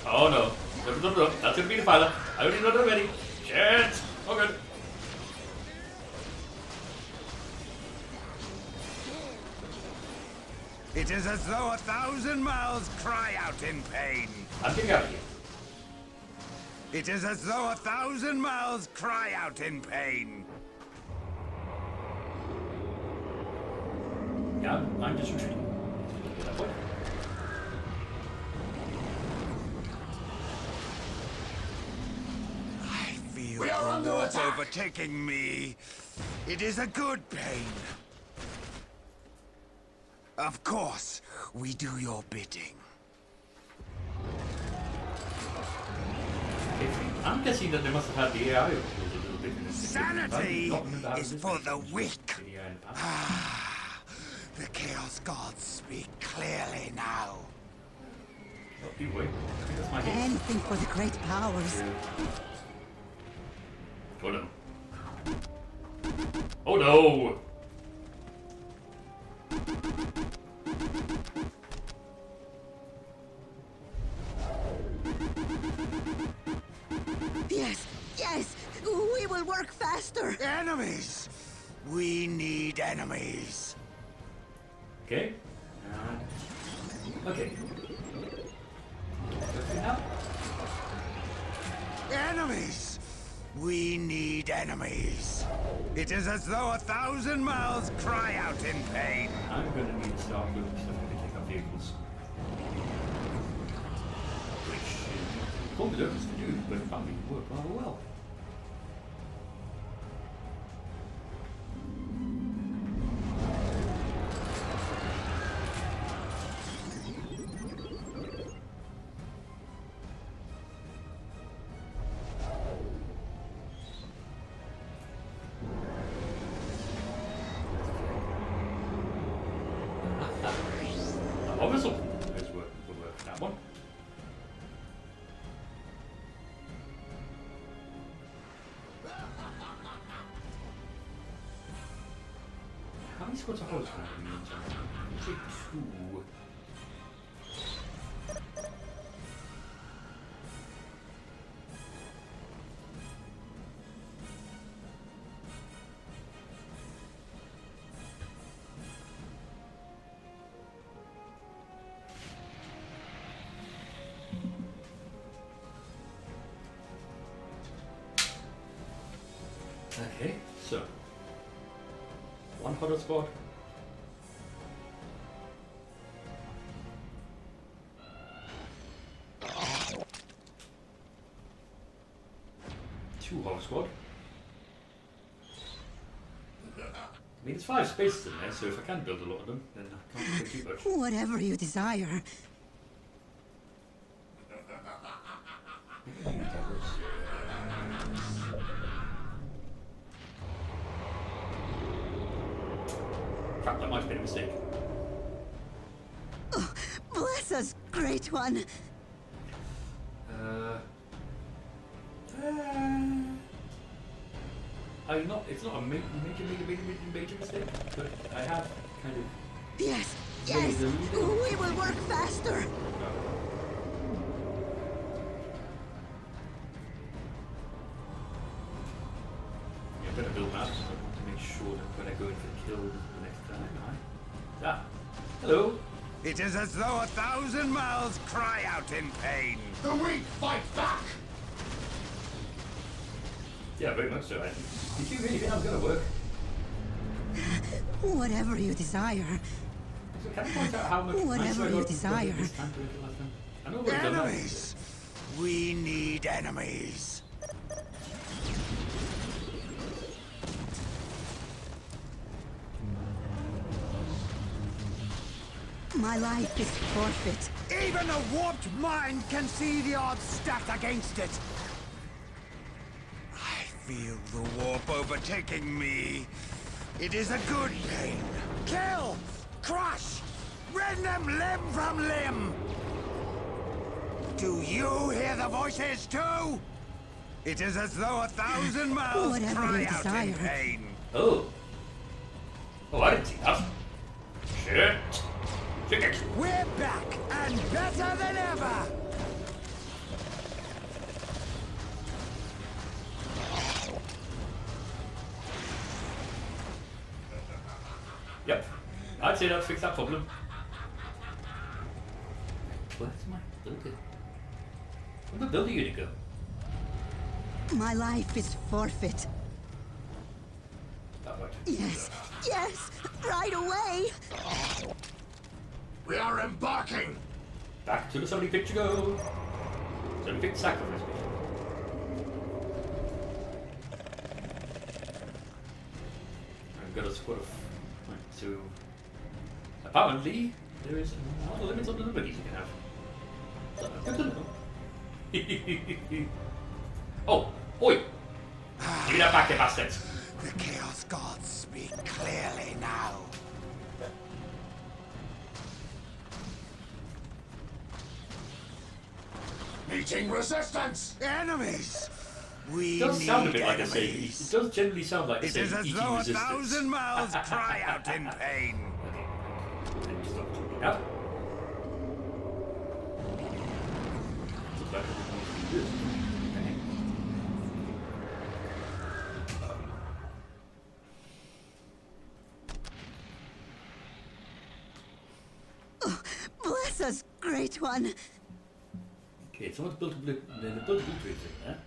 Oh no. No. That's going to be the filer. I already know that already. Shit. Oh good. It is as though 1,000 mouths cry out in pain. I'm getting out of here. It is as though 1,000 mouths cry out in pain. Yeah, I'm just retreating. Get that point. I feel the warp overtaking me. It is a good pain. Of course, we do your bidding. I'm guessing that they must have had the AI uploaded a little bit in this. Sanity is for the weak. The AI in the past. The Chaos Gods speak clearly now. Oh, you wait. I think that's my hit. Anything for the great powers. Oh no. Oh no! Yes, we will work faster. Enemies! We need enemies. Okay. Okay. Now. Enemies! We need enemies. It is as though 1,000 mouths cry out in pain. I'm gonna need to start moving stuff to take up vehicles. Which Paul deserves to do, but probably work rather well. Oh, whistle! Let's work. We'll work that one. How many squads of horse can I use? Take two. Okay, so 1 hotter spot. Two hover squad. I mean, it's 5 spaces in there, so if I can build a lot of them, then I can't do too much. Whatever you desire. Crap, that might have been a mistake. Oh, bless us, Great One. It's not a major mistake, but I have kind of... Yes, yes, we will work faster. I'm going to build maps to make sure that when I go in for kills the next time, hello. It is as though 1,000 mouths cry out in pain. The weak fight back! Yeah, very much so. Did you really think that was going to work? Whatever you desire. So can I point out how much Whatever you desire. This time to it last time? I know we've done that. Enemies! We need enemies. My life is forfeit. Even a warped mind can see the odds stacked against it. I feel the warp overtaking me. It is a good pain. Kill! Crush! Rend them limb from limb! Do you hear the voices too? It is as though 1,000 mouths Whatever cry you out in desire. pain. Oh. Oh, I didn't see that. Shit. Shit. We're back, and better than ever! Yep. I'd say that fixed that problem. Where's my builder? Where'd the builder unit go? My life is forfeit. That right. Yes, yes, right away. We are embarking! Back to the somebody picture go. Somebody picked sacrifice mission. I've got a squad of... Right, so... Apparently, there is not a limit on the abilities you can have. So, good to know. Oh! Oi! Give me that back, you bastards! The Chaos Gods speak clearly now. Meeting resistance! Enemies! We It does sound a need bit like a enemies. say. It does generally sound like a It say is as eating though resistance. 1,000 mouths cry out in pain. Okay. Then stop talking out. Looks like I didn't want to do this. Okay. Oh, bless us, Great One. Okay, someone's built a blue. They built a blue tree thing there.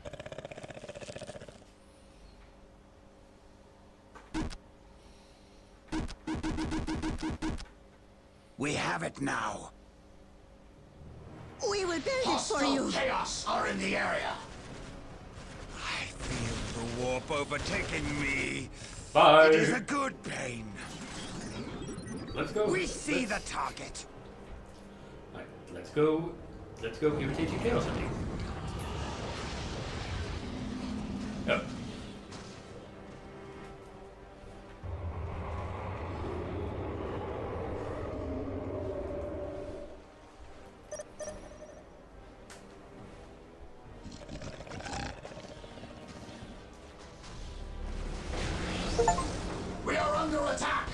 We have it now. We will build it for you. chaos are in the area! I feel the warp overtaking me. Bye. It is a good pain. Let's go. We see the target. Right, let's go. Let's go irritating chaos hunting. Oh. We are under attack!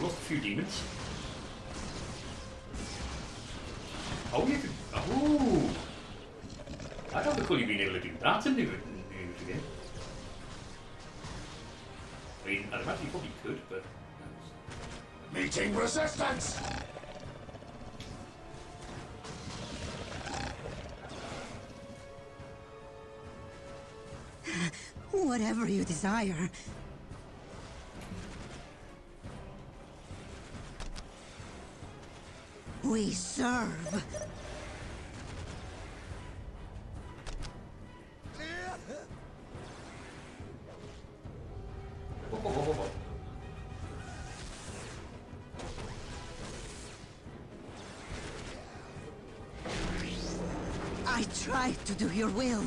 Lost a few demons. Oh, you could. Oh! I don't recall you being able to do that in the game. mean, I'd imagine you probably could, but... Meeting resistance! Whatever you desire. We serve. Whoa. I try to do your will.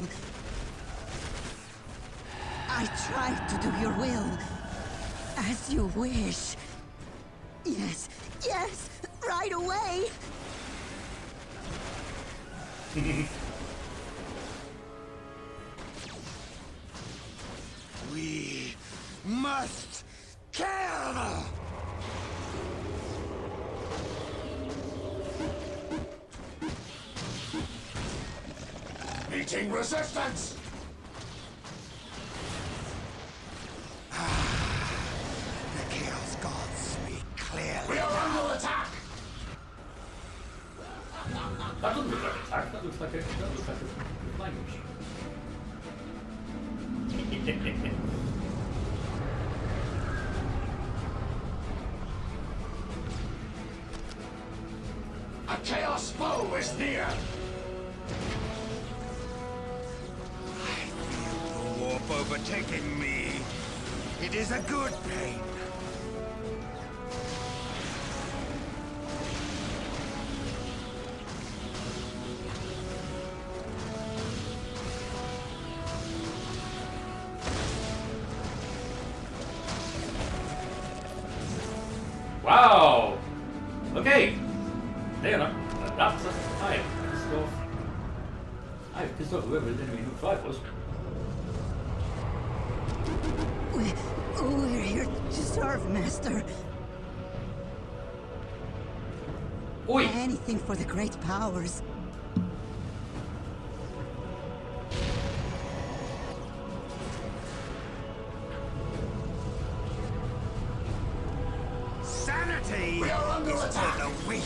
I try to do your will. As you wish. Yes, yes, right away. We must kill! Meeting resistance! The Chaos Gods speak clearly. We are under attack! That doesn't look like an attack, that looks like a flying machine. A chaos foe is near! I feel the warp overtaking me. It is a good pain. Wow! Okay. There now. That's I have pissed off whoever the enemy Nook 5 was. We're here to serve, Master. Oi! Anything for the great powers. Sanity We are under is attack. for the weak.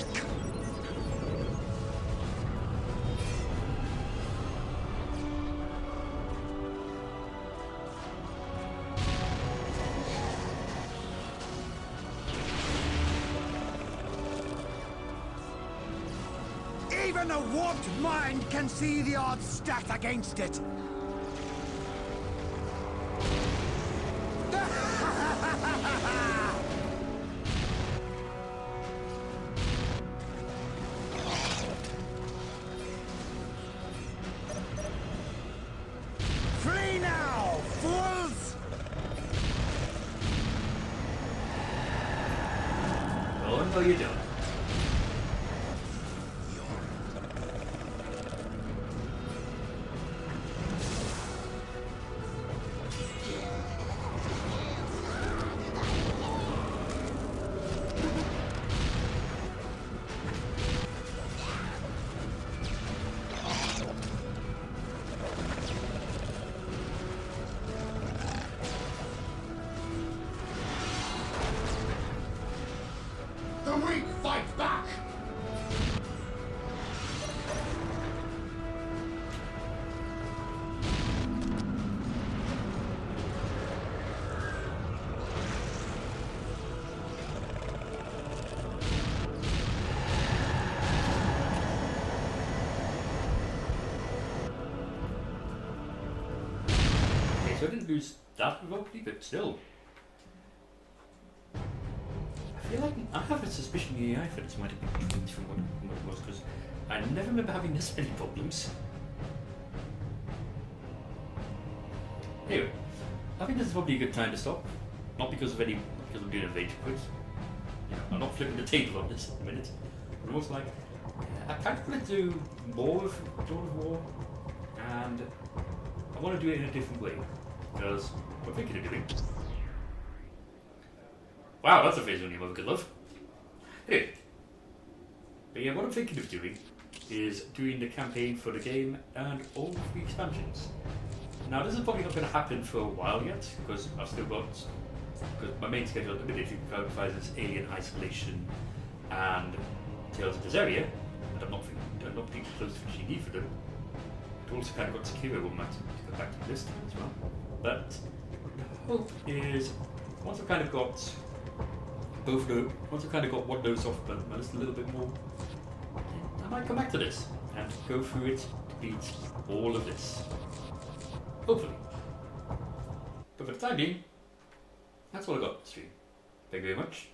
Even a warped mind can see the odds stacked against it. Flee now, fools! Well, until you don't. The weak fight back! Okay, so I didn't lose that remotely, but still. I feel like I have a suspicion the AI for this might have been tweaked from what it was, because I never remember having this many problems. Anyway, I think this is probably a good time to stop. Not because of any, because I'm doing a rage quit. You know, I'm not flipping the table on this in a minute. But almost like, I kind of want to do more of Dawn of War, and I want to do it in a different way, because I'm thinking of doing. Wow, that's a face on your mother could love. Anyway, but yeah, what I'm thinking of doing is doing the campaign for the game and all of the expansions. Now, this is probably not going to happen for a while yet, because I've still got because my main schedule at the minute comprises Alien Isolation and Tales of Berseria, and I'm not particularly close to finishing either of them. I've also kind of got Sekiro on my to go back to the list as well. But the hope is once I've kind of got one of those off my list a little bit more, I might come back to this and go through it to beat all of this. Hopefully. But for the time being, that's all I got for the stream. Thank you very much.